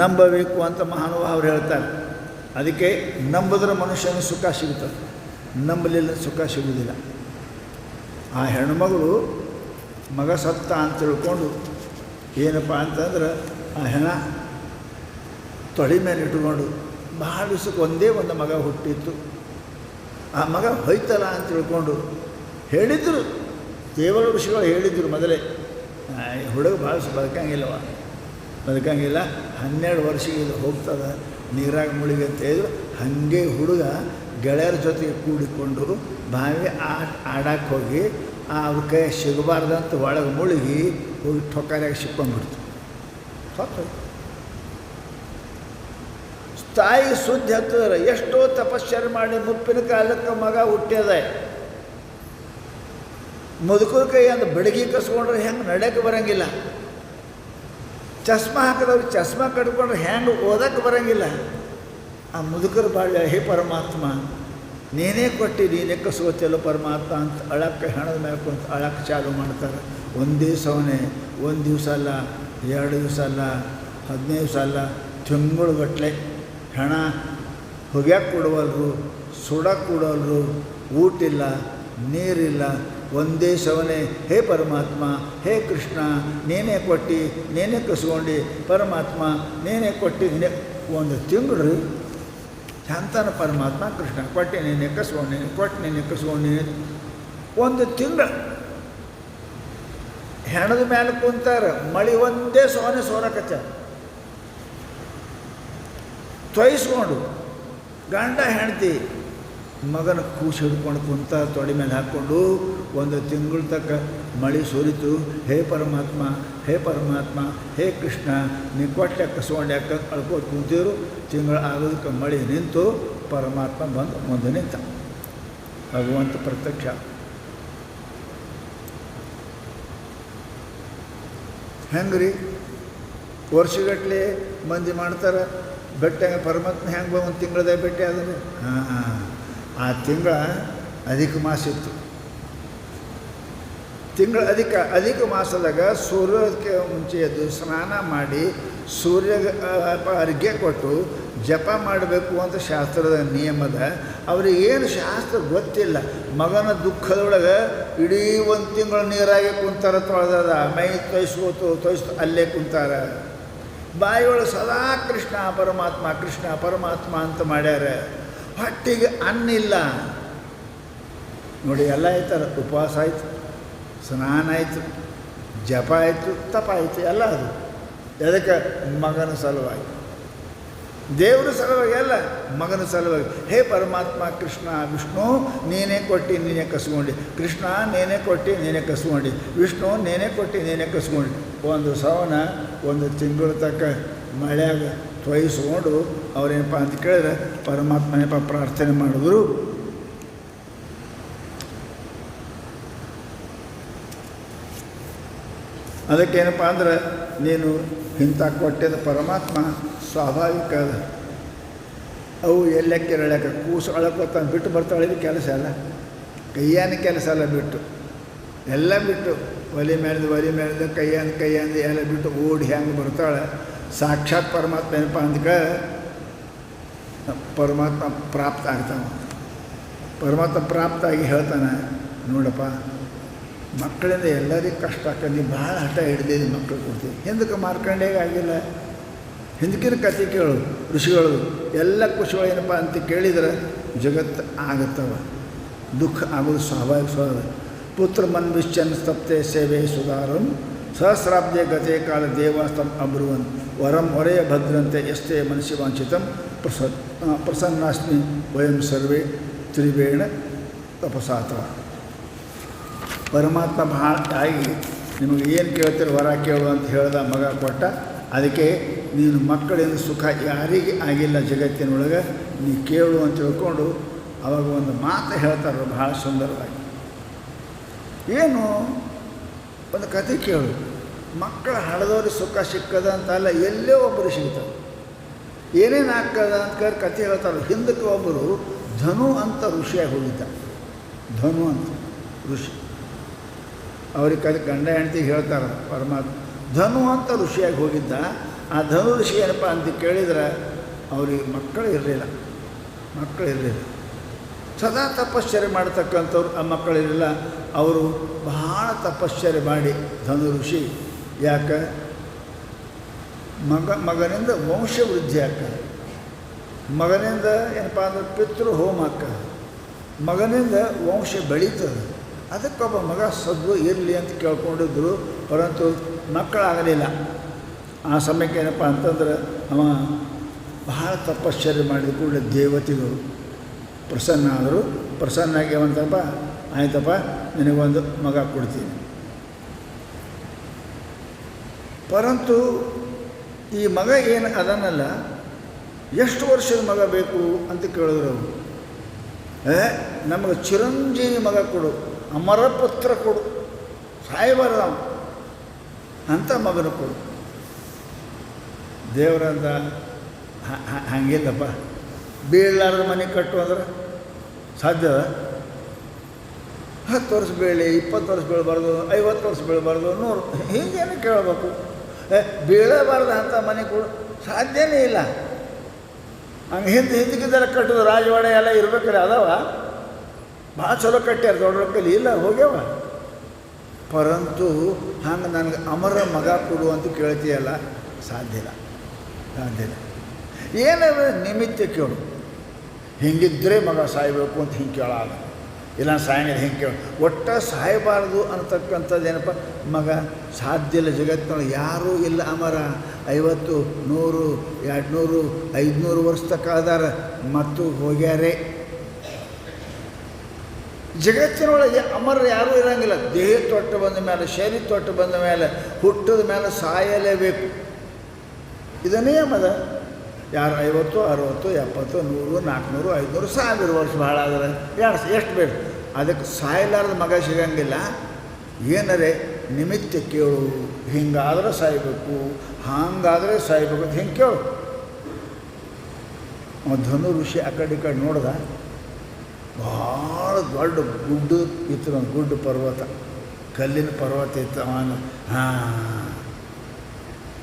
ನಂಬಬೇಕು ಅಂತ ಮಹಾನುಭಾವರು ಹೇಳ್ತಾರೆ. ಅದಕ್ಕೆ ನಂಬಿದ್ರೆ ಮನುಷ್ಯನ ಸುಖ ಸಿಗುತ್ತದೆ, ನಂಬಲಿಲ್ಲ ಸುಖ ಸಿಗುವುದಿಲ್ಲ. ಆ ಹೆಣ್ಮಗಳು ಮಗ ಸತ್ತ ಅಂತ ತಿಳ್ಕೊಂಡು ಏನಪ್ಪ ಅಂತಂದ್ರೆ ಆ ಹೆಣ ತೊಳಿ ಮೇಲೆ ಇಟ್ಕೊಂಡು ಭಾಳ ದಿವಸಕ್ಕೆ ಒಂದೇ ಒಂದು ಮಗ ಹುಟ್ಟಿತ್ತು. ಆ ಮಗ ಹೋಯ್ತಲ್ಲ ಅಂತ ತಿಳ್ಕೊಂಡು ಹೇಳಿದರು, ದೇವರ ಋಷಿಗಳು ಹೇಳಿದರು ಮೊದಲೇ, ಹುಡುಗ ಭಾಳ ಬದುಕಂಗಿಲ್ಲವ, ಬದುಕಂಗಿಲ್ಲ, 12 ವರ್ಷಕ್ಕೆ ಇದು ಹೋಗ್ತದೆ ನೀರಾಗ ಮುಳುಗಿ ಅಂತ ಹೇಳಿದ್ರು. ಹಾಗೆ ಹುಡುಗ ಗೆಳೆಯರ ಜೊತೆಗೆ ಕೂಡಿಕೊಂಡು ಬಾವಿ ಆಡಕ್ಕೆ ಹೋಗಿ ಅವ್ರ ಕೈ ಸಿಗಬಾರ್ದಂತ ಒಳಗೆ ಮುಳುಗಿ ಹೋಗಿ ಟೊಕ್ಕಾರಾಗ ಸಿಕ್ಕೊಂಡ್ಬಿಡ್ತು, ಸತ್ತು. ತಾಯಿ ಸುದ್ದಿ ಹತ್ತಿದ್ರೆ ಎಷ್ಟೋ ತಪಶ್ಚರ್ಯ ಮಾಡಿ ಮುಪ್ಪಿನ ಕಾಲಕ್ಕೆ ಮಗ ಹುಟ್ಟ್ಯದ. ಮುದುಕರ ಕೈ ಅಂದು ಬಡಗಿ ಕಸ್ಕೊಂಡ್ರೆ ಹೆಂಗೆ ನಡೆಯೋಕ್ಕೆ ಬರೋಂಗಿಲ್ಲ, ಚಸ್ಮಾ ಹಾಕಿದವ್ರು ಚಸ್ಮಾ ಕಟ್ಕೊಂಡ್ರೆ ಹೆಂಗೆ ಓದಕ್ಕೆ ಬರೋಂಗಿಲ್ಲ. ಆ ಮುದುಕರ ಬಾಳ್ಯ, ಹೇ ಪರಮಾತ್ಮ ನೀನೇ ಕೊಟ್ಟು ನೀನೇ ಕಸ್ಕೋತಿಯಲ್ಲ ಪರಮಾತ್ಮ ಅಂತ ಅಳಕ್ಕೆ ಹೆಣದ ಮೇಲೆ ಕುಂತು ಅಳಕ್ಕೆ ಚಾಲು ಮಾಡ್ತಾರೆ. ಒಂದೇ ಸವನೆ, 1 ದಿವಸ ಅಲ್ಲ, 2 ದಿವಸ ಅಲ್ಲ, 15 ದಿವಸ ಅಲ್ಲ, ತಿಂಗಳುಗಟ್ಟಲೆ ಹೆಣ ಹೊಗ್ಯಾಕೆ ಕೊಡುವಲ್ರು, ಸುಡಕ್ಕೆ ಕೊಡೋಲ್ರು, ಊಟಿಲ್ಲ, ನೀರಿಲ್ಲ, ಒಂದೇ ಸವನೆ. ಹೇ ಪರಮಾತ್ಮ, ಹೇ ಕೃಷ್ಣ ನೀನೇ ಕೊಟ್ಟು ನೀನೇ ಕಸ್ಕೊಂಡು, ಪರಮಾತ್ಮ ನೀನೇ ಕೊಟ್ಟು ನೀನೇ. 1 ತಿಂಗಳು ರೀ ಅಂತಾನ ಪರಮಾತ್ಮ ಕೃಷ್ಣ ಕೊಟ್ಟು ನೀನೆ ಕಸ್ಕೊಂಡು, ಕೊಟ್ಟು ನೀನೆ ಕಸ್ಕೊಂಡು. 1 ತಿಂಗಳು ಹೆಣದ ಮೇಲೆ ಕುಂತಾರೆ, ಮಳೆ ಒಂದೇ ಸೋನೆ ಸೋರಕಚ್ಚ ತೊಯ್ಸ್ಕೊಂಡು ಗಂಡ ಹೆಂಡ್ತಿ ಮಗನ ಕೂಸು ಹಿಡ್ಕೊಂಡು ಕುಂತ ತೊಡೆ ಮೇಲೆ ಹಾಕ್ಕೊಂಡು 1 ತಿಂಗಳ ತಕ್ಕ ಮಳೆ ಸುರಿತು. ಹೇ ಪರಮಾತ್ಮ, ಹೇ ಪರಮಾತ್ಮ, ಹೇ ಕೃಷ್ಣ ನೀ ಕೊಟ್ಟೆ ಕಸ್ಕೊಂಡು ಯಾಕೆ ಅಳ್ಕೋದು ಕುಂತಿದ್ರು. ತಿಂಗಳು ಆಗೋದಕ್ಕೆ ಮಳೆ ನಿಂತು ಪರಮಾತ್ಮ ಬಂದು ಮುಂದೆ ನಿಂತ. ಭಗವಂತ ಪ್ರತ್ಯಕ್ಷ. ಹೆಂಗೆ ರೀ ವರ್ಷಗಟ್ಟಲೆ ಮಂದಿ ಮಾಡ್ತಾರೆ ಬೆಟ್ಟ. ಪರಮಾತ್ಮ ಹೆಂಗೆ 1 ತಿಂಗಳದ ಭೇಟಿ ಆದ್ರೆ ಆ ತಿಂಗಳ ಅಧಿಕ ಮಾಸ ಇತ್ತು. ತಿಂಗಳ ಅಧಿಕ ಮಾಸದಾಗ ಸೂರ್ಯೋದಯಕ್ಕೆ ಮುಂಚೆ ಎದ್ದು ಸ್ನಾನ ಮಾಡಿ ಸೂರ್ಯಗೆ ಅರ್ಘ್ಯ ಕೊಟ್ಟು ಜಪ ಮಾಡಬೇಕು ಅಂತ ಶಾಸ್ತ್ರದ ನಿಯಮದ. ಅವ್ರಿಗೇನು ಶಾಸ್ತ್ರ ಗೊತ್ತಿಲ್ಲ. ಮಗನ ದುಃಖದೊಳಗೆ ಇಡೀ 1 ತಿಂಗಳು ನೀರಾಗಿ ಕುಂತಾರ, ತೊಳೆದ ಮೈ ತೊಯ್ಸ್ತು ಅಲ್ಲೇ ಕುಂತಾರ. ಬಾಯಿಯೊಳಗೆ ಸದಾ ಕೃಷ್ಣ ಪರಮಾತ್ಮ ಕೃಷ್ಣ ಪರಮಾತ್ಮ ಅಂತ ಮಾಡ್ಯಾರ. ಹೊಟ್ಟಿಗೆ ಅನ್ನ ಇಲ್ಲ ನೋಡಿ. ಎಲ್ಲ ಆಯ್ತಲ್ಲ, ಉಪವಾಸ ಆಯಿತು, ಸ್ನಾನ ಆಯಿತು, ಜಪ ಆಯಿತು, ತಪ ಆಯಿತು, ಎಲ್ಲ ಅದು ಅದಕ್ಕೆ ಮಗನ ಸಲುವಾಗಿ, ದೇವರ ಸಲುವಾಗಿ ಅಲ್ಲ, ಮಗನ ಸಲುವಾಗಿ. ಹೇ ಪರಮಾತ್ಮ ಕೃಷ್ಣ ವಿಷ್ಣು ನೀನೇ ಕೊಟ್ಟು ನೀನೇ ಕಸ್ಕೊಂಡು, ಕೃಷ್ಣ ನೀನೇ ಕೊಟ್ಟು ನೀನೇ ಕಸ್ಕೊಂಡು, ವಿಷ್ಣು ನೀನೇ ಕೊಟ್ಟು ನೀನೇ ಕಸ್ಕೊಂಡು. 1 ಸವನ 1 ತಿಂಗಳ ತಕ್ಕ ಮಳೆಯಾಗ ತೊಯ್ಸ್ಕೊಂಡು ಅವ್ರೇನಪ್ಪ ಅಂತ ಕೇಳಿದ್ರೆ ಪರಮಾತ್ಮನಪ್ಪ ಪ್ರಾರ್ಥನೆ ಮಾಡಿದ್ರು. ಅದಕ್ಕೇನಪ್ಪ ಅಂದ್ರೆ ನೀನು ಇಂಥ ಕೊಟ್ಟಿದ್ದ ಪರಮಾತ್ಮ ಸ್ವಾಭಾವಿಕ ಅದ. ಅವು ಎಲ್ಲಕ್ಕೆ ಎಳ್ಯಾಕ ಕೂಸು ಅಳಕೋತ ಬಿಟ್ಟು ಬರ್ತಾಳೆ. ಕೆಲಸ ಅಲ್ಲ, ಕೈಯಾನ ಕೆಲಸ ಅಲ್ಲ, ಬಿಟ್ಟು ಎಲ್ಲ ಬಿಟ್ಟು ಒಲೆ ಮೇಲಿಂದ ಕೈಯಂದು ಎಲ್ಲ ಬಿಟ್ಟು ಓಡಿ ಹೆಂಗೆ ಬರ್ತಾಳೆ. ಸಾಕ್ಷಾತ್ ಪರಮಾತ್ಮ ಏನಪ್ಪ ಅಂದ್ಕ ಪರಮಾತ್ಮ ಪ್ರಾಪ್ತ ಆಗ್ತಾನೆ. ಪರಮಾತ್ಮ ಪ್ರಾಪ್ತ ಆಗಿ ಹೇಳ್ತಾನೆ, ನೋಡಪ್ಪ ಮಕ್ಕಳಿಂದ ಎಲ್ಲರಿಗೂ ಕಷ್ಟ ಆಗ್ತದೆ, ನೀವು ಭಾಳ ಹಠ ಹಿಡ್ದಿದ್ದು ಮಕ್ಕಳು ಕೊಡ್ತೀವಿ. ಹಿಂದಕ್ಕೆ ಮಾರ್ಕಂಡೇಗೆ ಆಗಿಲ್ಲ, ಹಿಂದಕ್ಕಿನ ಕತೆ ಕೇಳು ಋಷಿಗಳು ಎಲ್ಲ ಖುಷಿಗಳು ಏನಪ್ಪ ಅಂತ ಕೇಳಿದ್ರೆ ಜಗತ್ತು ಆಗತ್ತವ, ದುಃಖ ಆಗೋದು ಸ್ವಾಭಾವಿಕ ಸ್ವಾಭಾವಿಕ. ಪುತ್ರ ಮನ್ವಿಶ್ಚನ್ ಸ್ತಪ್ತೆ ಸೇವೆ ಸುಧಾರಂ ಸಹಸ್ರಾಬ್ದೆ ಗತೆ ಕಾಲ ದೇವಾಸ್ತಂ ಅಬ್ರುವನ್ ವರಂ ಹೊರೆಯ ಭದ್ರಂತೆ ಎಷ್ಟೇ ಮನಸ್ಸಿ ವಾಂಛಿತಂ ಪ್ರಸನ್ನಾಸ್ಮಿ ವಯಂ ಸರ್ವೇ ತ್ರಿವೇಣ ತಪಸಾತ. ಪರಮಾತ್ಮ ಭಾಳ ಆಗಿ ನಿಮಗೆ ಏನು ಕೇಳ್ತೀರಿ ವರ ಕೇಳು ಅಂತ ಹೇಳ್ದ, ಮಗ ಕೊಟ್ಟ. ಅದಕ್ಕೆ ನೀನು ಮಕ್ಕಳಿಂದ ಸುಖ ಯಾರಿಗೆ ಆಗಿಲ್ಲ ಜಗತ್ತಿನೊಳಗೆ, ನೀ ಕೇಳು ಅಂತ ತಿಳ್ಕೊಂಡು ಅವಾಗ ಒಂದು ಮಾತು ಹೇಳ್ತಾರೆ ಭಾಳ ಸುಂದರವಾಗಿ. ಏನು ಒಂದು ಕತೆ ಕೇಳು, ಮಕ್ಕಳ ಹಳದವ್ರಿಗೆ ಸುಖ ಸಿಕ್ಕದ ಅಂತಲ್ಲ, ಎಲ್ಲೇ ಒಬ್ಬರು ಸಿಗ್ತಾರೆ. ಏನೇನು ಆಗ್ತದ ಅಂತ ಕೇಳಿ ಕತೆ ಹೇಳ್ತಾರೆ. ಹಿಂದಕ್ಕೆ ಒಬ್ಬರು ಧನು ಅಂತ ಋಷಿಯಾಗಿ ಹೋಗಿದ್ದ. ಧನು ಅಂತ ಋಷಿ, ಅವ್ರಿಗೆ ಕತೆ ಗಂಡ ಹೆಂಡ್ತಿಗೆ ಹೇಳ್ತಾರೆ ಪರಮಾತ್ಮ. ಧನು ಅಂತ ಋಷಿಯಾಗಿ ಹೋಗಿದ್ದ. ಆ ಧನು ಋಷಿ ಏನಪ್ಪ ಅಂತ ಕೇಳಿದ್ರೆ ಅವ್ರಿಗೆ ಮಕ್ಕಳು ಇರಲಿಲ್ಲ. ಸದಾ ತಪಶ್ಚರ್ಯ ಮಾಡ್ತಕ್ಕಂಥವ್ರು ಆ ಮಕ್ಕಳಿರಲಿಲ್ಲ. ಅವರು ಬಹಳ ತಪಶ್ಚರ್ಯ ಮಾಡಿ ಧನು ಋಷಿ ಯಾಕೆ ಮಗನಿಂದ ವಂಶವೃದ್ಧಿ ಆಗ್ತದೆ, ಮಗನಿಂದ ಏನಪ್ಪ ಅಂದ್ರೆ ಪಿತೃ ಹೋಮ ಆಗ್ತದೆ, ಮಗನಿಂದ ವಂಶ ಬೆಳೀತದೆ. ಅದಕ್ಕೊಬ್ಬ ಮಗ ಸದ್ದು ಇರಲಿ ಅಂತ ಕೇಳ್ಕೊಂಡಿದ್ರು. ಪರಂತು ಮಕ್ಕಳಾಗಲಿಲ್ಲ. ಆ ಸಮಯಕ್ಕೆ ಏನಪ್ಪ ಅಂತಂದ್ರೆ ಅವ ಬಹಳ ತಪಶ್ಚರ್ಯ ಮಾಡಿದ ಕೂಡಲೇ ದೇವತೆಗಳು ಪ್ರಸನ್ನ ಆದರು. ಪ್ರಸನ್ನಾಗಿ ಅವಂತಪ್ಪ ಆಯ್ತಪ್ಪ ನಿನಗೊಂದು ಮಗ ಕೊಡ್ತೀನಿ. ಪರಂತು ಈ ಮಗ ಏನು ಅದನ್ನಲ್ಲ, ಎಷ್ಟು ವರ್ಷದ ಮಗ ಬೇಕು ಅಂತ ಕೇಳಿದ್ರು ಅವರು. ನಮಗೆ ಚಿರಂಜೀವಿ ಮಗ ಕೊಡು, ಅಮರ ಪುತ್ರ ಕೊಡು, ಸಾಯಬಾರ್ದ ಅಂತ ಮಗನ ಕೊಡು. ದೇವರಂದ ಹಂಗಿಲ್ಲಪ್ಪ, ಬೀಳಲಾರ್ದ ಮನೆ ಕಟ್ಟು ಅಂದ್ರೆ ಸಾಧ್ಯದ? 10 ವರ್ಷ ಬೀಳಿ, 20 ವರ್ಷ ಬೀಳಬಾರ್ದು, 50 ವರ್ಷ ಬೀಳಬಾರ್ದು, 100 ಹೀಗೇನು ಕೇಳಬೇಕು. ಬೀಳಬಾರ್ದು ಅಂತ ಮನೆ ಕೊಡು, ಸಾಧ್ಯನೇ ಇಲ್ಲ. ಹಂಗೆ ಹಿಂದಕ್ಕಿದ್ದೆಲ್ಲ ಕಟ್ಟೋದು ರಾಜವಾಡ ಎಲ್ಲ ಇರ್ಬೇಕಾರೆ ಅದಾವ, ಭಾಳ ಚಲೋ ಕಟ್ಟ್ಯಾರ ದೊಡ್ಡ ರೊಕ್ಕಲ್ಲಿ ಇಲ್ಲ ಹೋಗ್ಯಾವ. ಪರಂತು ಹಂಗೆ ನನಗೆ ಅಮರ ಮಗ ಕೊಡು ಅಂತ ಕೇಳ್ತೀಯಲ್ಲ, ಸಾಧ್ಯ ಇಲ್ಲ. ಏನಾದ್ರು ನಿಮಿತ್ತ ಕೇಳು. ಹಿಂಗಿದ್ದರೆ ಮಗ ಸಾಯಬೇಕು ಅಂತ ಹಿಂಗೆ ಕೇಳಾಗ, ಇಲ್ಲ ಸಾಯಂಗಿಲ್ಲ ಹಿಂಗೆ ಕೇಳು. ಒಟ್ಟು ಸಾಯಬಾರ್ದು ಅಂತಕ್ಕಂಥದ್ದು ಏನಪ್ಪ ಮಗ ಸಾಧ್ಯ ಇಲ್ಲ. ಜಗತ್ತಿನೊಳಗೆ ಯಾರೂ ಇಲ್ಲ ಅಮರ. 50, 100, 200, 500 ವರ್ಷ ತಕ್ಕ ಅದಾರ ಮತ್ತು ಹೋಗ್ಯಾರೆ. ಜಗತ್ತಿನೊಳಗೆ ಅಮರ ಯಾರೂ ಇರೋಂಗಿಲ್ಲ. ದೇಹ ತೊಟ್ಟು ಬಂದ ಮೇಲೆ, ಶರೀರ ತೊಟ್ಟು ಬಂದ ಮೇಲೆ, ಹುಟ್ಟಿದ ಮೇಲೆ ಸಾಯಲೇಬೇಕು. ಇದು ನಿಯಮದ. ಯಾರು 50, 60, 70, 100, 400, 500, 1000 ವರ್ಷ ಭಾಳ ಆದರೆ ಎಷ್ಟು ಬೇಕು. ಅದಕ್ಕೆ ಸಾಯಲಾರ್ದ ಮಗ ಸಿಗಂಗಿಲ್ಲ. ಏನರೇ ನಿಮಿತ್ತ ಕೇಳು, ಹಿಂಗಾದ್ರೆ ಸಾಯಬೇಕು, ಹಾಗಾದರೆ ಸಾಯಬೇಕು ಅಂತ ಹಿಂಗೆ ಕೇಳು. ಧನು ಋಷಿ ಆ ಕಡೆ ಈ ಕಡೆ ನೋಡ್ದ. ಭಾಳ ದೊಡ್ಡ ಗುಡ್ಡ ಇತ್ತು, ಒಂದು ಗುಡ್ಡ ಪರ್ವತ, ಕಲ್ಲಿನ ಪರ್ವತ ಇತ್ತು. ಅವನು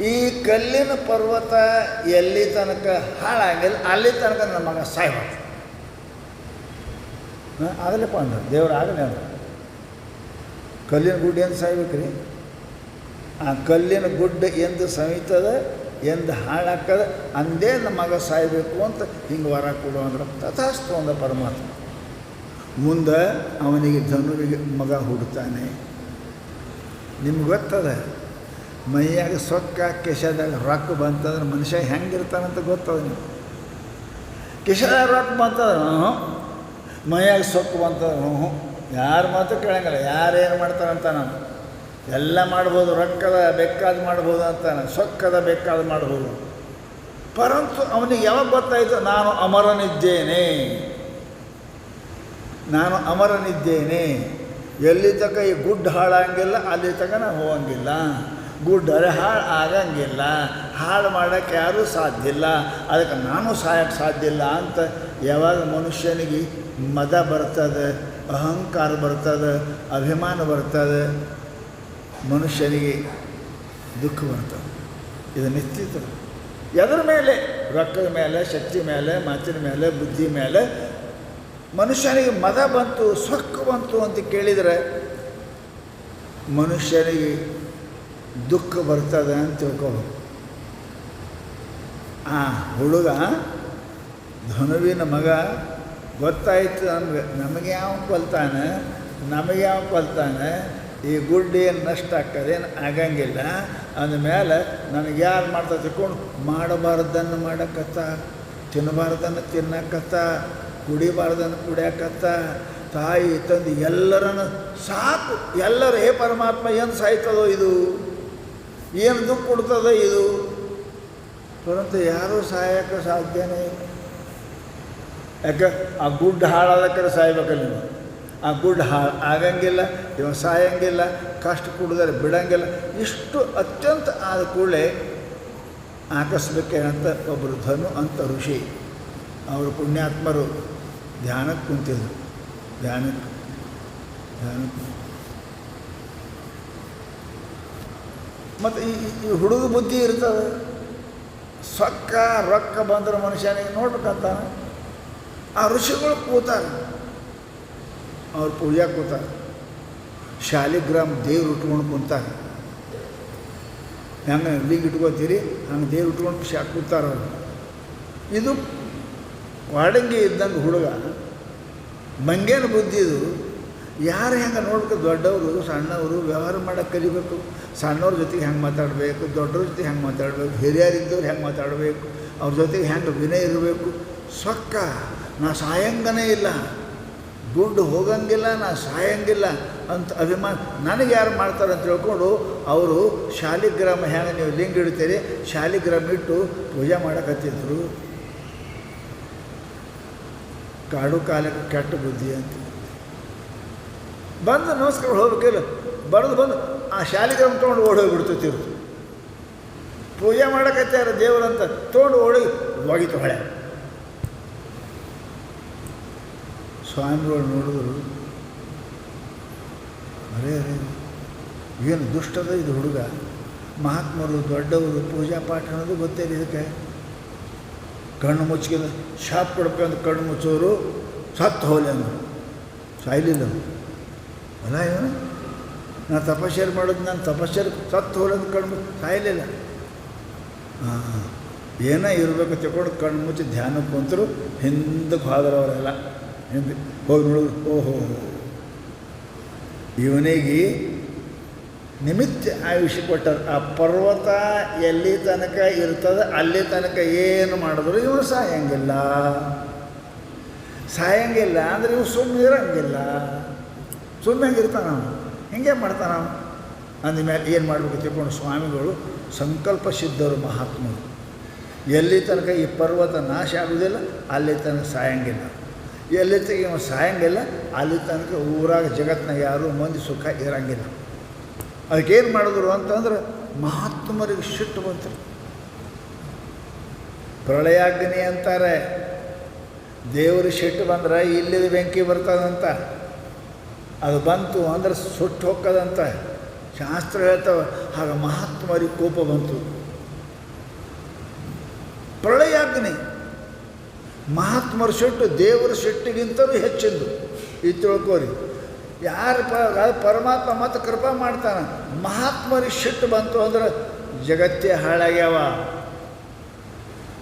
ಈ ಕಲ್ಲಿನ ಪರ್ವತ ಎಲ್ಲಿ ತನಕ ಹಾಳಾಗಿಲ್ಲ ಅಲ್ಲಿ ತನಕ ನನ್ನ ಮಗ ಸಾಯ್ಬಾರ್ದು. ಆಗಲಪ್ಪ ಅಂದ್ರೆ ದೇವ್ರು ಆಗಲಿ ಅಂದ್ರೆ ಕಲ್ಲಿನ ಗುಡ್ಡ ಎಂದು ಸಾಯ್ಬೇಕ್ರಿ. ಆ ಕಲ್ಲಿನ ಗುಡ್ಡ ಎಂದು ಸವಿತದ, ಎಂದು ಹಾಳಾಕದ, ಅಂದೇ ನಮ್ಮ ಮಗ ಸಾಯಬೇಕು ಅಂತ ಹಿಂಗೆ ವರ ಕೊಡು ಅಂದ್ರೆ ತಥಾಸ್ತು ಅಂದ ಪರಮಾತ್ಮ. ಮುಂದೆ ಅವನಿಗೆ ಧನುವಿಗೆ ಮಗ ಹುಡ್ತಾನೆ. ನಿಮ್ಗೆ ಗೊತ್ತದ, ಮೈಯಾಗ ಸೊಕ್ಕ ಕೆಶದಾಗ ರೊಕ್ಕ ಬಂತಂದ್ರೆ ಮನುಷ್ಯ ಹೆಂಗಿರ್ತಾನಂತ ಗೊತ್ತದ. ನೀವು ಕೆಶದಾಗ ರೊಕ್ಕ ಬಂತಂದ್ರೆ ಮೈಯಾಗ ಸೊಕ್ಕ ಬಂತಂದ್ರೆ ಯಾರು ಮಾತು ಕೇಳಂಗಿಲ್ಲ. ಯಾರೇನು ಮಾಡ್ತಾನಂತ ನಾನು ಎಲ್ಲ ಮಾಡ್ಬೋದು, ರೊಕ್ಕದ ಬೇಕಾದ ಮಾಡ್ಬೋದು ಅಂತಾನೆ, ಸೊಕ್ಕದ ಬೇಕಾದ ಮಾಡ್ಬೋದು. ಪರಂತು ಅವನಿಗೆ ಯಾವಾಗ ಗೊತ್ತಾಯಿತು ನಾನು ಅಮರನಿದ್ದೇನೆ, ಎಲ್ಲಿ ತನಕ ಈ ಗುಡ್ಡ ಹಾಳಾಗಂಗಿಲ್ಲ ಅಲ್ಲಿ ತನಕ ನಾನು ಹೋಗಂಗಿಲ್ಲ, ಗುಡ್ಡರೆ ಹಾಳು ಆಗಂಗಿಲ್ಲ, ಹಾಳು ಮಾಡೋಕ್ಕೆ ಯಾರೂ ಸಾಧ್ಯ ಇಲ್ಲ, ಅದಕ್ಕೆ ನಾನು ಸಾಯಕ್ಕೆ ಸಾಧ್ಯ ಇಲ್ಲ ಅಂತ ಯಾವಾಗ ಮನುಷ್ಯನಿಗೆ ಮದ ಬರ್ತದೆ, ಅಹಂಕಾರ ಬರ್ತದೆ, ಅಭಿಮಾನ ಬರ್ತದೆ, ಮನುಷ್ಯನಿಗೆ ದುಃಖ ಬರ್ತದೆ. ಇದು ನಿಶ್ಚಿತ. ಎದರ ಮೇಲೆ? ರೊಕ್ಕದ ಮೇಲೆ, ಶಕ್ತಿ ಮೇಲೆ, ಮಾತಿನ ಮೇಲೆ, ಬುದ್ಧಿ ಮೇಲೆ ಮನುಷ್ಯನಿಗೆ ಮದ ಬಂತು, ಸೊಕ್ಕ ಬಂತು ಅಂತ ಕೇಳಿದರೆ ಮನುಷ್ಯನಿಗೆ ದುಃಖ ಬರ್ತದೆ ಅಂತ ತಿಳ್ಕೋಬೇಕು. ಆ ಹುಡುಗ ಧನುವಿನ ಮಗ ಗೊತ್ತಾಯ್ತು ನಮಗೆ ಯಾವ ಕೊಲ್ತಾನೆ ಈ ಗುಡ್ಡು ಏನು ನಷ್ಟ ಆಗ್ತದೇನು ಆಗಂಗಿಲ್ಲ ಅಂದಮೇಲೆ ನನಗೆ ಯಾರು ಮಾಡ್ತಾ ತಿಳ್ಕೊಂಡು ಮಾಡಬಾರ್ದನ್ನು ಮಾಡಕತ್ತ, ತಿನ್ನಬಾರ್ದನ್ನು ತಿನ್ನಕತ್ತ, ಕುಡಿಬಾರ್ದನ್ನು ಕುಡಿಯಕತ್ತ, ತಾಯಿ ತಂದು ಎಲ್ಲರನ್ನು ಸಾಕು, ಎಲ್ಲರೂ ಪರಮಾತ್ಮ ಏನು ಸಾಯ್ತದೋ ಇದು, ಏನು ದುಃಖ ಕೊಡ್ತದೋ ಇದು, ಪರಂತು ಯಾರೂ ಸಾಯಕ್ಕೆ ಸಾಧ್ಯನೇ ಇಲ್ಲ. ಯಾಕೆ ಆ ಗುಡ್ಡು ಹಾಳಾದಕ್ಕೆ ಸಾಯ್ಬೇಕಲ್ಲ ನೀವು, ಆ ಗುಡ್ಡು ಆಗಂಗಿಲ್ಲ, ಇವ ಸಾಯಂಗಿಲ್ಲ, ಕಷ್ಟ ಕುಡಿದರೆ ಬಿಡಂಗಿಲ್ಲ. ಇಷ್ಟು ಅತ್ಯಂತ ಆದ ಕೂಡಲೇ ಆಕಸ್ಮಿಕಂತ ಒಬ್ಬರು ಧನು ಅಂತ ಋಷಿ, ಅವರು ಪುಣ್ಯಾತ್ಮರು ಧ್ಯಾನಕ್ಕೆ ಕುಂತಿದ್ರು. ಧ್ಯಾನಕ್ಕೆ ಮತ್ತು ಈ ಹುಡುಗ ಬುದ್ಧಿ ಇರ್ತದೆ, ಸೊಕ್ಕ ರೊಕ್ಕ ಬಂದ್ರೆ ಮನುಷ್ಯನಿಗೆ ನೋಡ್ಬೇಕಂತಾನೆ. ಆ ಋಷಿಗಳು ಕೂತಾರೆ, ಅವ್ರು ಪೂಜೆ ಕೂತಾರೆ, ಶಾಲಿಗ್ರಾಮ ದೇವ್ರು ಉಟ್ಕೊಂಡು ಕುಂತಾರೆ. ಹೆಂಗೆ ಲಿಂಗ ಇಟ್ಕೋತೀರಿ ಹಂಗೆ ದೇವ್ರು ಉಟ್ಕೊಂಡು ಕೂತಾರೆ ಅವರು. ಇದು ವಾಡಂಗಿ ಇದ್ದಂಗೆ ಹುಡುಗ, ಮಂಗೇನ ಬುದ್ಧಿ ಇದು. ಯಾರು ಹೆಂಗೆ ನೋಡ್ಬೇಕು, ದೊಡ್ಡವರು ಸಣ್ಣವರು ವ್ಯವಹಾರ ಮಾಡೋಕ್ಕೆ ಕಲಿಬೇಕು. ಸಣ್ಣವ್ರ ಜೊತೆಗೆ ಹೆಂಗೆ ಮಾತಾಡಬೇಕು, ದೊಡ್ಡವ್ರ ಜೊತೆಗೆ ಹೆಂಗೆ ಮಾತಾಡಬೇಕು, ಹಿರಿಯರಿದ್ದವ್ರು ಹೆಂಗೆ ಮಾತಾಡಬೇಕು, ಅವ್ರ ಜೊತೆಗೆ ಹೆಂಗೆ ವಿನಯ ಇರಬೇಕು. ಸೊಕ್ಕ ನಾ ಸಾಯಂಗನೇ ಇಲ್ಲ, ದುಡ್ಡು ಹೋಗಂಗಿಲ್ಲ, ನಾ ಸಾಯಂಗಿಲ್ಲ ಅಂತ ಅಭಿಮಾನ ನನಗೆ ಯಾರು ಮಾಡ್ತಾರೆ ಅಂತ ತಿಳ್ಕೊಂಡು ಅವರು ಶಾಲಿಗ್ರಾಮ ಹೆಂಗೆ ನೀವು ಲಿಂಗ ಇಡ್ತೀರಿ ಶಾಲಿಗ್ರಾಮ ಇಟ್ಟು ಪೂಜೆ ಮಾಡೋಕತ್ತಿದ್ರು. ಕಾಡು ಕಾಲಕ್ಕೆ ಕೆಟ್ಟ ಬುದ್ಧಿ ಅಂತ ಬಂದು ನಮಸ್ಕಾರ ಹೋಗ್ಬೇಕಿಲ್ಲ, ಬಂದು ಆ ಶಾಲಿಗ್ರಾಮ ತೊಗೊಂಡು ಓಡೋಗ್ಬಿಡ್ತಿರು. ಪೂಜೆ ಮಾಡೋಕತ್ತಾರ ದೇವರಂತ ತೊಗೊಂಡು ಹೋಗಿತ್ತು ಹೊಳೆ. ಸ್ವಾಮಿಗಳು ನೋಡಿದ್ರು, ಅರೇ ಏನು ದುಷ್ಟದ ಇದು ಹುಡುಗ, ಮಹಾತ್ಮರು ದೊಡ್ಡವರು ಪೂಜಾ ಪಾಠ ಅನ್ನೋದು ಗೊತ್ತೇಳಿ ಇದಕ್ಕೆ. ಕಣ್ಣು ಮುಚ್ಚಿದ ಶಾಪ್ ಕೊಡ್ಬೇಕಂದ್ರೆ ಕಣ್ಣು ಮುಚ್ಚೋರು ಸತ್ತು ಹೋಲೆ ಅಂದರು, ಸಾಯ್ಲಿಲ್ಲ ಅಲ್ಲ ಇವನು. ನಾನು ತಪಶ್ಚರ್ಯ ಮಾಡೋದು, ನಾನು ತಪಶ್ಚರ್ಯ ಸತ್ತು ಹೋಲೆ ಅಂತ ಕಣ್ಣು ಸಾಯಲಿಲ್ಲ. ಏನೋ ಇರಬೇಕು ತಗೊಂಡು ಕಣ್ಣು ಮುಚ್ಚಿ ಧ್ಯಾನಕ್ಕೆ ಕುಂತರು. ಹಿಂದಕ್ಕೆ ಹೋದ್ರವರೆಲ್ಲ ಹಿಂದೆ ಹೋಗಿ ನೋಡಿದ್ರು, ಓಹೋ ಇವನಿಗೆ ನಿಮಿತ್ತ ಆಯುಷ್ಯ ಕೊಟ್ಟರು. ಆ ಪರ್ವತ ಎಲ್ಲಿ ತನಕ ಇರ್ತದೆ ಅಲ್ಲಿ ತನಕ ಏನು ಮಾಡಿದ್ರು ಇವನು ಸಾಯಂಗಿಲ್ಲ ಅಂದರೆ ಇವು ಸುಮ್ಮನೆ ಇರೋಂಗಿಲ್ಲ. ಸುಮ್ಮನೆ ಹಂಗಿರ್ತಾನೆ ಅವನು, ಹಿಂಗೆ ಮಾಡ್ತಾನೆ ಅವನು. ಅಂದಮೇಲೆ ಏನು ಮಾಡಬೇಕು ತಿಳ್ಕೊಂಡು ಸ್ವಾಮಿಗಳು ಸಂಕಲ್ಪ ಸಿದ್ಧರು ಮಹಾತ್ಮರು. ಎಲ್ಲಿ ತನಕ ಈ ಪರ್ವತ ನಾಶ ಆಗೋದಿಲ್ಲ ಅಲ್ಲಿ ತನಕ ಸಾಯಂಗಿಲ್ಲ, ಎಲ್ಲಿ ತನಕ ಇವ ಸಾಯಂಗಿಲ್ಲ ಅಲ್ಲಿ ತನಕ ಊರಾಗ ಜಗತ್ತಿನಾಗ ಯಾರೂ ಮಂದಿ ಸುಖ ಇರೋಂಗಿಲ್ಲ. ಅದಕ್ಕೇನು ಮಾಡಿದ್ರು ಅಂತಂದ್ರೆ ಮಹಾತ್ಮರಿಗೆ ಸಿಟ್ಟು ಬಂತು. ಪ್ರಳಯಾಗ್ನಿ ಅಂತಾರೆ, ದೇವರು ಸಿಟ್ಟು ಬಂದ್ರೆ ಇಲ್ಲಿದ ಬೆಂಕಿ ಬರ್ತದಂತ. ಅದು ಬಂತು ಅಂದ್ರೆ ಸುಟ್ಟು ಹೋಗ್ತದಂತ ಶಾಸ್ತ್ರ ಹೇಳ್ತವೆ. ಆಗ ಮಹಾತ್ಮರಿಗೆ ಕೋಪ ಬಂತು. ಪ್ರಳಯಾಗ್ನಿ ಮಹಾತ್ಮರ ಸಿಟ್ಟು ದೇವರ ಸಿಟ್ಟಿಗಿಂತಲೂ ಹೆಚ್ಚಿಂದು. ಇದು ತಿಳ್ಕೋರಿ. ಯಾರು ಪರಮಾತ್ಮ ಮತ್ತು ಕೃಪಾ ಮಾಡ್ತಾನೆ. ಮಹಾತ್ಮರಿಗೆ ಸಿಟ್ಟು ಬಂತು ಅಂದ್ರೆ ಜಗತ್ತೇ ಹಾಳಾಗ್ಯಾವ.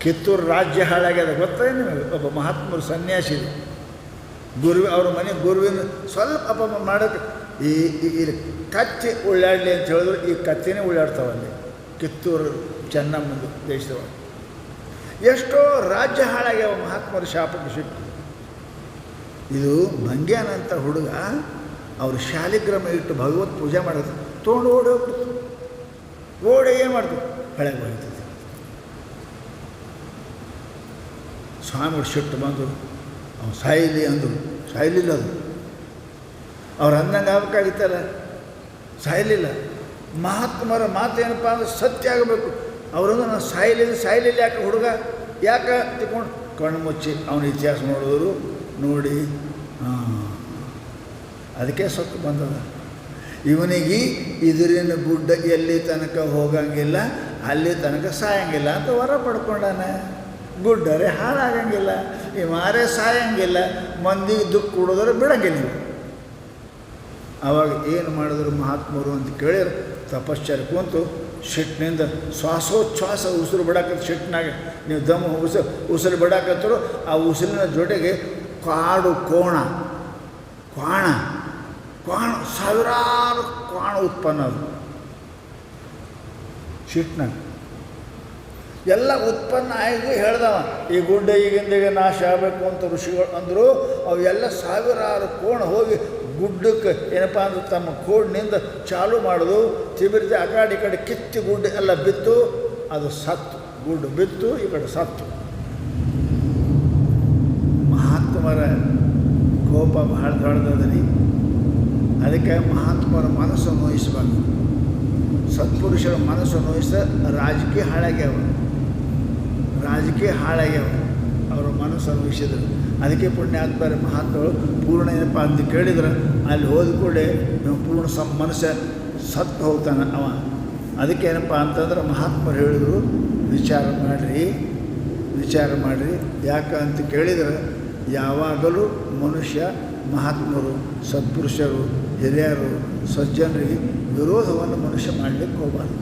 ಕಿತ್ತೂರು ರಾಜ್ಯ ಹಾಳಾಗ್ಯದ ಗೊತ್ತೇನು ನಿಮಗೆ? ಒಬ್ಬ ಮಹಾತ್ಮರು ಸನ್ಯಾಸಿ ಅವ್ರ ಮನೆ ಗುರುವಿನ ಸ್ವಲ್ಪ ಅಪ ಮಾಡೋಕ್ಕೆ ಈ ಕತ್ತಿ ಉಳ್ಳಾಡಲಿ ಅಂತ ಹೇಳಿದ್ರು ಈ ಕತ್ತಿನೇ ಉಳ್ಳಾಡ್ತಾವಲ್ಲಿ ಕಿತ್ತೂರು ಚೆನ್ನಮ್ಮನ ದೇಶದೊಳಗೆ. ಎಷ್ಟೋ ರಾಜ್ಯ ಹಾಳಾಗ್ಯಾವ ಮಹಾತ್ಮರ ಶಾಪಕ್ಕೆ ಸಿಟ್ಟು. ಇದು ಮಂಗ್ಯಾನಂತ ಹುಡುಗ ಅವರು ಶಾಲಿಗ್ರಾಮ ಇಟ್ಟು ಭಗವತ್ ಪೂಜೆ ಮಾಡೋದು ತೊಗೊಂಡು ಹೋಗ್ಬಿಡ್ತು. ಏನು ಮಾಡ್ತು ಹಳೆಗೆ ಹೋಗ್ತದೆ. ಸ್ವಾಮಿಗಳು ಸಿಟ್ಟು ಬಂದರು, ಅವ್ನು ಸಾಯಲಿ ಅಂದರು. ಸಾಯಲಿಲ್ಲ, ಅದು ಅವ್ರು ಅಂದಂಗೆ ಆಗಬೇಕಾಗಿತ್ತಲ್ಲ, ಸಾಯಲಿಲ್ಲ. ಮಹಾತ್ಮರ ಮಾತೇನಪ್ಪ ಅಂದ್ರೆ ಸತ್ಯ ಆಗಬೇಕು. ಅವರನ್ನು ನಾನು ಸಾಯಲಿಲ್ಲ ಯಾಕೆ ಹುಡುಗ ಯಾಕೆ ತಿಳ್ಕೊಂಡು ಕಣ್ಣು ಮುಚ್ಚಿ ಅವನ ಇತಿಹಾಸ ನೋಡಿದ್ರು. ನೋಡಿ ಅದಕ್ಕೆ ಸೊತ್ತು ಬಂದದ. ಇವನಿಗೆ ಇದರಿನ ಗುಡ್ಡ ಎಲ್ಲಿ ತನಕ ಹೋಗಂಗಿಲ್ಲ ಅಲ್ಲಿ ತನಕ ಸಾಯಂಗಿಲ್ಲ ಅಂತ ವರ ಪಡ್ಕೊಂಡಾನೆ. ಗುಡ್ಡರೆ ಹಾಳಾಗಂಗಿಲ್ಲ, ಈ ಮಾರೇ ಸಾಯಂಗಿಲ್ಲ, ಮಂದಿಗೆ ದುಃಖ ಕೊಡೋದ್ರೆ ಬಿಡಂಗಿಲ್ಲ. ಅವಾಗ ಏನು ಮಾಡಿದ್ರು ಮಹಾತ್ಮರು ಅಂತ ಕೇಳಿದ್ರೆ ತಪಶ್ಚರ್ಯ ಕುಂತು ಸಿಟ್ಟಿನಿಂದ ಶ್ವಾಸೋಚ್ಛ್ವಾಸ ಉಸಿರು ಬಿಡಾಕತ್ತ ಸಿಟ್ಟಿನಾಗ ನೀವು ದಮ್ ಉಸಿರು ಬಿಡಾಕತ್ತರು ಆ ಉಸಿರಿನ ಜೊತೆಗೆ ಕಾಡು ಕ್ವಾಣ ಸಾವಿರಾರು ಕ್ವಾಣ ಉತ್ಪನ್ನ ಅದು ಸಿಟ್ಟಿನಾಗ ಎಲ್ಲ ಉತ್ಪನ್ನ ಆಗಿ ಹೇಳ್ದವ ಈ ಗುಡ್ಡ ಈಗಿಂದೀಗ ನಾಶ ಆಗಬೇಕು ಅಂತ ಋಷಿಗಳು ಅಂದರು. ಅವೆಲ್ಲ ಸಾವಿರಾರು ಕೋಣ ಹೋಗಿ ಗುಡ್ಡಕ್ಕೆ ಏನಪ್ಪ ಅಂದ್ರೆ ತಮ್ಮ ಕೋಡಿನಿಂದ ಚಾಲು ಮಾಡೋದು. ತಿಬಿರ್ತಿ ಆ ಕಡೆ ಈ ಕಡೆ ಕಿತ್ತಿ ಗುಡ್ಡ ಎಲ್ಲ ಬಿತ್ತು, ಅದು ಸತ್ತು. ಗುಡ್ಡು ಬಿತ್ತು, ಈ ಕಡೆ ಸತ್ತು. ಮಹಾತ್ಮರ ಕೋಪ ಬಹಳ ದೊಡ್ಡದರಿ. ಅದಕ್ಕೆ ಮಹಾತ್ಮರ ಮನಸ್ಸು ನೋಯಿಸಬಾರ್ದು. ಸತ್ಪುರುಷರ ಮನಸ್ಸು ನೋಯಿಸಿದ ರಾಜಕೀಯ ಹಾಳಾಗ್ಯಾವ. ಅವರ ಮನಸ್ಸು ನೋಯಿಸಿದರು. ಅದಕ್ಕೆ ಪುಣ್ಯಾತ್ಮರ ಮಹಾತ್ಮಗಳು ಪೂರ್ಣ ಏನಪ್ಪ ಅಂತ ಕೇಳಿದ್ರೆ ಅಲ್ಲಿ ಹೋದ ಕೂಡಲೇ ಪೂರ್ಣ ಮನಸ್ಸು ಸತ್ತು ಹೋಗ್ತಾನೆ ಅವ. ಅದಕ್ಕೆ ಏನಪ್ಪ ಅಂತಂದ್ರೆ ಮಹಾತ್ಮರು ಹೇಳಿದರು, ವಿಚಾರ ಮಾಡಿರಿ. ಯಾಕಂತ ಕೇಳಿದರೆ ಯಾವಾಗಲೂ ಮನುಷ್ಯ ಮಹಾತ್ಮರು, ಸತ್ಪುರುಷರು, ಹಿರಿಯರು, ಸಜ್ಜನರಿಗೆ ವಿರೋಧವನ್ನು ಮನುಷ್ಯ ಮಾಡಲಿಕ್ಕೆ ಹೋಗಬಾರ್ದು.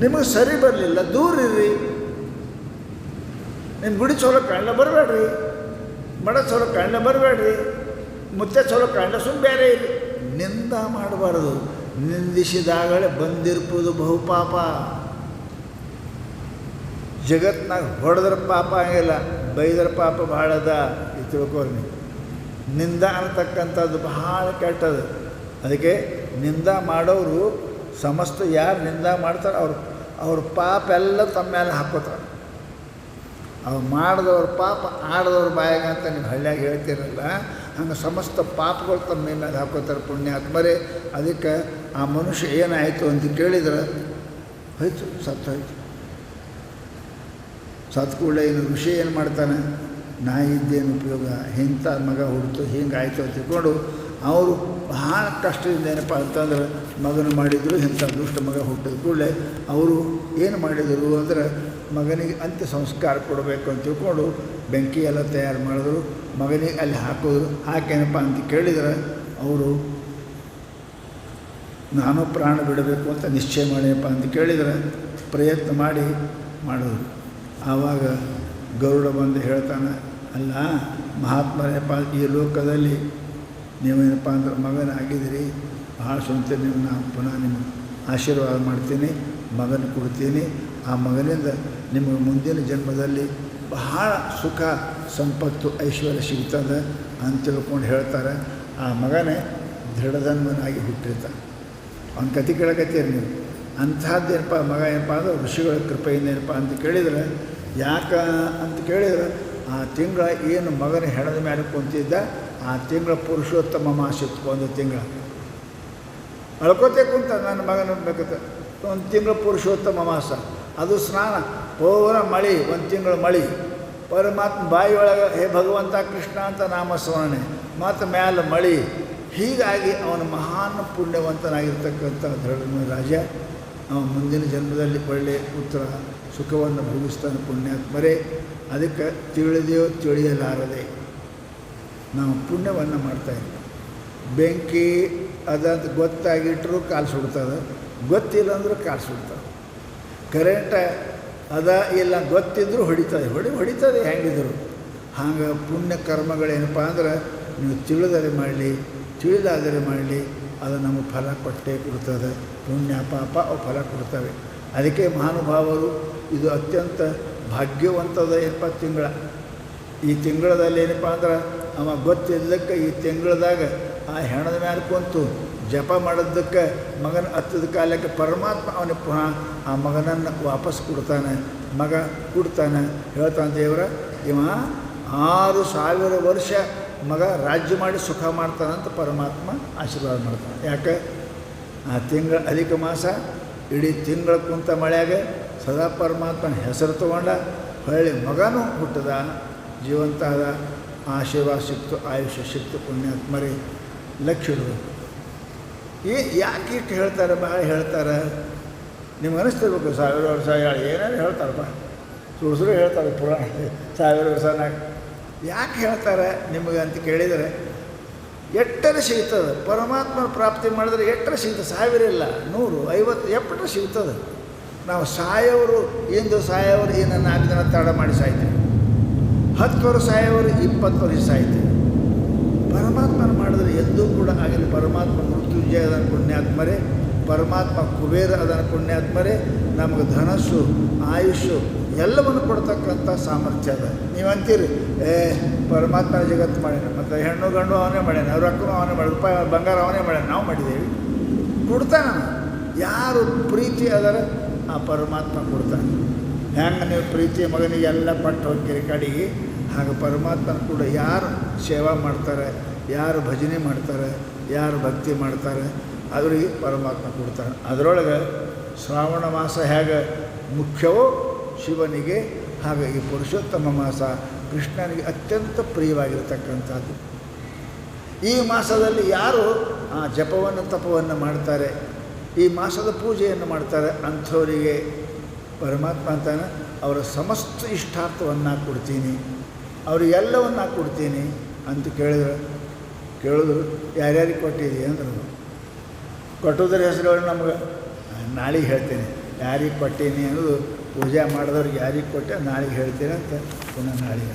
ನಿಮಗೆ ಸರಿ ಬರಲಿಲ್ಲ, ದೂರ ಇರ್ರಿ. ನಿಮ್ಮ ಗುಡಿ ಚಲೋ ಕಾಣಲ ಬರಬೇಡ್ರಿ, ಮಡ ಚಲೋ ಕಾಣಲ ಬರಬೇಡ್ರಿ, ಮುತ್ತೆ ಚಲೋ ಕಾಣಲ ಸುಮ್ಮನೆ ಬೇರೆ ಇರಿ. ನಿಂದ ಮಾಡಬಾರ್ದು. ನಿಂದಿಸಿದಾಗಲೇ ಬಂದಿರ್ಬೋದು ಬಹುಪಾಪ. ಜಗತ್ನಾಗ ಹೊಡೆದ್ರ ಪಾಪ ಆಗಿಲ್ಲ, ಬೈದ್ರ ಪಾಪ ಭಾಳ ಅದ. ಇದು ತಿಳ್ಕೊರಿ ನೀವು. ನಿಂದ ಅನ್ನತಕ್ಕಂಥದ್ದು ಬಹಳ ಕೆಟ್ಟದು. ಅದಕ್ಕೆ ನಿಂದ ಮಾಡೋರು ಸಮಸ್ತ ಯಾರು ನಿಂದ ಮಾಡ್ತಾರೆ ಅವ್ರ ಪಾಪ ಎಲ್ಲ ತಮ್ಮ ಮೇಲೆ ಹಾಕೋತಾರೆ. ಅವ್ರು ಮಾಡಿದವ್ರ ಪಾಪ ಆಡಿದವ್ರ ಬಾಯಾಗ ಅಂತ ನೀವು ಹಳ್ಳಿಯಾಗ ಹೇಳ್ತೀರಲ್ಲ, ಹಂಗೆ ಸಮಸ್ತ ಪಾಪಗಳು ತಮ್ಮ ಮೇಲೆ ಹಾಕೋತಾರೆ ಪುಣ್ಯಾತ್ಮರೇ. ಅದಕ್ಕೆ ಆ ಮನುಷ್ಯ ಏನಾಯಿತು ಅಂತ ಕೇಳಿದ್ರೆ ಹೋಯ್ತು, ಸತ್ತೋಯ್ತು. ಸತ್ತು ಕೂಡಲೇ ಇನ್ನು ಋಷಿ ಏನು ಮಾಡ್ತಾನೆ, ನಾ ಇದ್ದೇನು ಉಪಯೋಗ, ಇಂಥ ಮಗ ಹುಡ್ತು ಹಿಂಗಾಯ್ತು ಅಂತ ತಿಳ್ಕೊಂಡು ಅವರು ಬಹಳ ಕಷ್ಟದಿಂದ ಏನಪ್ಪ ಅಂತಂದ್ರೆ ಮಗನ ಮಾಡಿದರು. ಇಂಥ ದುಷ್ಟ ಮಗ ಹುಟ್ಟಿದ ಕೂಡಲೇ ಅವರು ಏನು ಮಾಡಿದರು ಅಂದ್ರೆ ಮಗನಿಗೆ ಅಂತ್ಯ ಸಂಸ್ಕಾರ ಕೊಡಬೇಕು ಅಂತ ತಿಳ್ಕೊಂಡು ಬೆಂಕಿ ಎಲ್ಲ ತಯಾರು ಮಾಡಿದ್ರು. ಮಗನಿಗೆ ಅಲ್ಲಿ ಹಾಕೋದು. ಹಾಕೇನಪ್ಪ ಅಂತ ಕೇಳಿದ್ರೆ ಅವರು ನಾನು ಪ್ರಾಣ ಬಿಡಬೇಕು ಅಂತ ನಿಶ್ಚಯ ಮಾಡಿಯಪ್ಪ ಅಂತ ಕೇಳಿದರೆ ಪ್ರಯತ್ನ ಮಾಡೋದು. ಆವಾಗ ಗರುಡ ಬಂದು ಹೇಳ್ತಾನೆ, ಅಲ್ಲ ಮಹಾತ್ಮರಪ್ಪ, ಈ ಲೋಕದಲ್ಲಿ ನೀವೇನಪ್ಪ ಅಂದ್ರೆ ಮಗನಾಗಿದ್ದೀರಿ, ಭಾಳ ಸ್ವಂತ ನೀವು ನಾನು ಪುನಃ ನಿಮಗೆ ಆಶೀರ್ವಾದ ಮಾಡ್ತೀನಿ, ಮಗನ ಕೊಡ್ತೀನಿ. ಆ ಮಗನಿಂದ ನಿಮಗೆ ಮುಂದಿನ ಜನ್ಮದಲ್ಲಿ ಬಹಳ ಸುಖ ಸಂಪತ್ತು ಐಶ್ವರ್ಯ ಸಿಗ್ತದೆ ಅಂತ ತಿಳ್ಕೊಂಡು ಹೇಳ್ತಾರೆ. ಆ ಮಗನೇ ದೃಢಧನ್ವನಾಗಿ ಹುಟ್ಟಿರ್ತಾನೆ. ಅವ್ನ ಕತೆ ಕೇಳಕತ್ತೀರಿ ನೀವು. ಅಂಥದ್ದೇನಪ್ಪ ಮಗ ಏನಪ್ಪ ಅಂದ್ರೆ ಋಷಿಗಳ ಕೃಪೆಯಿಂದ ಏನಪ್ಪ ಅಂತ ಕೇಳಿದರೆ, ಯಾಕೆ ಅಂತ ಕೇಳಿದರೆ ಆ ತಿಂಗಳ ಏನು ಮಗನ ಹೆಣದ ಮೇಲೆ ಕುಂತಿದ್ದ ಆ ತಿಂಗಳ ಪುರುಷೋತ್ತಮ ಮಾಸ ಇತ್ತು. ಒಂದು ತಿಂಗಳ ಅಳ್ಕೋತೆ ಕುಂತ ನನ್ನ ಮಗನ ಬೇಕತ್ತ. ಒಂದು ತಿಂಗಳ ಪುರುಷೋತ್ತಮ ಮಾಸ, ಅದು ಸ್ನಾನ, ಪೂರ ಮಳೆ, ಒಂದು ತಿಂಗಳ ಮಳೆ. ಪರಮಾತ್ಮ ಬಾಯಿ ಒಳಗೆ ಹೇ ಭಗವಂತ ಕೃಷ್ಣ ಅಂತ ನಾಮಸ್ಮರಣೆ, ಮತ್ತು ಮ್ಯಾಲೆ ಮಳೆ. ಹೀಗಾಗಿ ಅವನ ಮಹಾನ್ ಪುಣ್ಯವಂತನಾಗಿರ್ತಕ್ಕಂಥ ದೃಢ ರಾಜ ಅವನು ಮುಂದಿನ ಜನ್ಮದಲ್ಲಿ ಒಳ್ಳೆಯ ಪುತ್ರ ಸುಖವನ್ನು ಭೋಗಿಸ್ತಾನೆ ಪುಣ್ಯಾತ್ಮರೇ. ಅದಕ್ಕೆ ತಿಳಿದೆಯೋ ತಿಳಿಯಲಾರದೆ ನಾವು ಪುಣ್ಯವನ್ನು ಮಾಡ್ತಾಯಿಲ್ಲ. ಬೆಂಕಿ ಅದಂತ ಗೊತ್ತಾಗಿಟ್ಟರು ಕಾಲು ಸುಡ್ತದೆ, ಗೊತ್ತಿಲ್ಲ ಅಂದರೂ ಕಾಲು ಸುಡ್ತದೆ. ಕರೆಂಟ ಅದ ಇಲ್ಲ ಗೊತ್ತಿದ್ದರೂ ಹೊಡಿತದೆ ಹೆಂಗಿದ್ರು. ಹಾಗೆ ಪುಣ್ಯ ಕರ್ಮಗಳೇನಪ್ಪ ಅಂದ್ರೆ ನೀವು ತಿಳಿದರೆ ಮಾಡಲಿ, ತಿಳಿದಾದರೆ ಮಾಡಲಿ, ಅದು ನಮಗೆ ಫಲ ಕೊಟ್ಟೇ ಕೊಡ್ತದೆ. ಪುಣ್ಯ ಪಾಪ ಅವು ಫಲ ಕೊಡ್ತವೆ. ಅದಕ್ಕೆ ಮಹಾನುಭಾವರು ಇದು ಅತ್ಯಂತ ಭಾಗ್ಯವಂತದ ಏನಪ್ಪ ತಿಂಗಳ. ಈ ತಿಂಗಳದಲ್ಲಿ ಏನಪ್ಪ ಅಂದ್ರೆ ಅವ ಗೊತ್ತಿದ್ದಕ್ಕೆ ಈ ತಿಂಗಳದಾಗ ಆ ಹೆಣದ ಮೇಲೆ ಕುಂತು ಜಪ ಮಾಡೋದಕ್ಕೆ ಮಗನ ಹತ್ತದ ಕಾಲಕ್ಕೆ ಪರಮಾತ್ಮ ಅವನಿಗೆ ಪುನಃ ಆ ಮಗನನ್ನು ವಾಪಸ್ ಕೊಡ್ತಾನೆ. ಮಗ ಕೊಡ್ತಾನೆ. ಹೇಳ್ತಾನೆ ದೇವರ, ಇವ 6000 ವರ್ಷ ಮಗ ರಾಜ್ಯ ಮಾಡಿ ಸುಖ ಮಾಡ್ತಾನಂತ ಪರಮಾತ್ಮ ಆಶೀರ್ವಾದ ಮಾಡ್ತಾನೆ. ಯಾಕೆ ಆ ತಿಂಗಳ ಅಧಿಕ ಮಾಸ ಇಡೀ ತಿಂಗಳ ಕುಂತ ಮಳೆಯಾಗ ಸದಾ ಪರಮಾತ್ಮನ ಹೆಸರು ತೊಗೊಂಡ, ಹೊಳ್ಳಿ ಮಗನೂ ಹುಟ್ಟದ, ಜೀವಂತ ಆದ, ಆಶೀರ್ವಾದ ಸಿಕ್ತು, ಆಯುಷ್ಯ ಸಿಕ್ತು. ಪುಣ್ಯಾತ್ಮರೇ ಲಕ್ಷಗಳು ಯಾಕೆ ಇಟ್ಟು ಹೇಳ್ತಾರೆ, ಭಾಳ ಹೇಳ್ತಾರೆ. ನಿಮ್ಗೆ ಅನಿಸ್ತಿರ್ಬೇಕು 1000 ವರ್ಷ ಏನೇನು ಹೇಳ್ತಾರಪ್ಪ, ಸುಳ್ಳು ಹೇಳ್ತಾರೆ ಪುರಾಣ 1000 ವರ್ಷನಾಗ. ಯಾಕೆ ಹೇಳ್ತಾರೆ ನಿಮಗೆ ಅಂತ ಕೇಳಿದರೆ, ಎಟ್ಟರೆ ಸಿಗ್ತದೆ. ಪರಮಾತ್ಮನ ಪ್ರಾಪ್ತಿ ಮಾಡಿದ್ರೆ ಎಟ್ಟರೆ ಸಿಗ್ತದೆ. 1000 ಇಲ್ಲ, 100, 50 ಎಪ್ಪಟ್ಟರೆ ಸಿಗ್ತದೆ. ನಾವು ಸಾಯೋರು ಇಂದು ಸಾಯೋರು ಇನ್ನು 4 ದಿನ ತಡ ಮಾಡಿ ಸಾಯ್ತೇವೆ, 10 ವರ್ಷ ಸಾಯೋರು 20 ವರ್ಷ ಸಾಯ್ತೇವೆ. ಪರಮಾತ್ಮನ ಮಾಡಿದ್ರೆ ಎಂದೂ ಕೂಡ ಆಗಿಲ್ಲ. ಪರಮಾತ್ಮ ಮೃತ್ಯುಂಜಯ ಅದನ್ನು ಪುಣ್ಯಾತ್ಮರೇ, ಪರಮಾತ್ಮ ಕುಬೇರ ಅದನ್ನು ಪುಣ್ಯಾತ್ಮರೇ, ನಮಗೆ ಧನಸ್ಸು ಆಯುಷು ಎಲ್ಲವನ್ನು ಕೊಡ್ತಕ್ಕಂಥ ಸಾಮರ್ಥ್ಯ ಅದ. ನೀವು ಅಂತೀರಿ ಪರಮಾತ್ಮನ ಜಗತ್ತು ಮಾಡ್ಯಾನ, ಮತ್ತು ಹೆಣ್ಣು ಗಂಡು ಅವನೇ ಮಾಡ್ಯಾನ, ರೊಕ್ಕನೂ ಅವನೇ ಮಾಡಿ, ರೂಪಾಯಿ ಬಂಗಾರ ಅವನೇ ಮಾಡ್ಯಾನ, ನಾವು ಮಾಡಿದ್ದೇವೆ. ಕೊಡ್ತಾನೆ. ಯಾರು ಪ್ರೀತಿ ಅದರ ಆ ಪರಮಾತ್ಮ ಕೊಡ್ತಾನೆ. ಹೆಂಗೆ ನೀವು ಪ್ರೀತಿ ಮಗನಿಗೆ ಎಲ್ಲ ಪಟ್ಟು ಹೋಗ್ತೀರಿ ಕಡೆಗೆ, ಹಾಗೆ ಪರಮಾತ್ಮನ ಕೂಡ ಯಾರು ಸೇವಾ ಮಾಡ್ತಾರೆ, ಯಾರು ಭಜನೆ ಮಾಡ್ತಾರೆ, ಯಾರು ಭಕ್ತಿ ಮಾಡ್ತಾರೆ ಅವರಿಗೆ ಪರಮಾತ್ಮ ಕೊಡ್ತಾನೆ. ಅದರೊಳಗೆ ಶ್ರಾವಣ ಮಾಸ ಹೇಗೆ ಮುಖ್ಯವೋ ಶಿವನಿಗೆ, ಹಾಗೆ ಈ ಪುರುಷೋತ್ತಮ ಮಾಸ ಕೃಷ್ಣನಿಗೆ ಅತ್ಯಂತ ಪ್ರಿಯವಾಗಿರ್ತಕ್ಕಂಥದ್ದು. ಈ ಮಾಸದಲ್ಲಿ ಯಾರು ಆ ಜಪವನ್ನು ತಪವನ್ನು ಮಾಡ್ತಾರೆ, ಈ ಮಾಸದ ಪೂಜೆಯನ್ನು ಮಾಡ್ತಾರೆ, ಅಂಥವರಿಗೆ ಪರಮಾತ್ಮ ಅಂತಾನೆ ಅವರ ಸಮಸ್ತ ಇಷ್ಟಾರ್ಥವನ್ನು ಕೊಡ್ತೀನಿ, ಅವರಿಗೆಲ್ಲವನ್ನು ಕೊಡ್ತೀನಿ ಅಂತ ಕೇಳಿದ್ರು ಯಾರ್ಯಾರಿಗೆ ಕೊಟ್ಟಿದ್ದೀವಿ ಅಂದರು. ಕೊಟ್ಟೋದ್ರ ಹೆಸರುಗಳು ನಮ್ಗೆ ನಾಳೆಗೆ ಹೇಳ್ತೇನೆ, ಯಾರಿಗೆ ಕೊಟ್ಟೀನಿ ಅನ್ನೋದು ಪೂಜೆ ಮಾಡಿದವ್ರಿಗೆ ಯಾರಿಗೆ ಕೊಟ್ಟೆ ನಾಳೆಗೆ ಹೇಳ್ತೇನೆ ಅಂತ ಪುನಃ ನಾಳೆಗೆ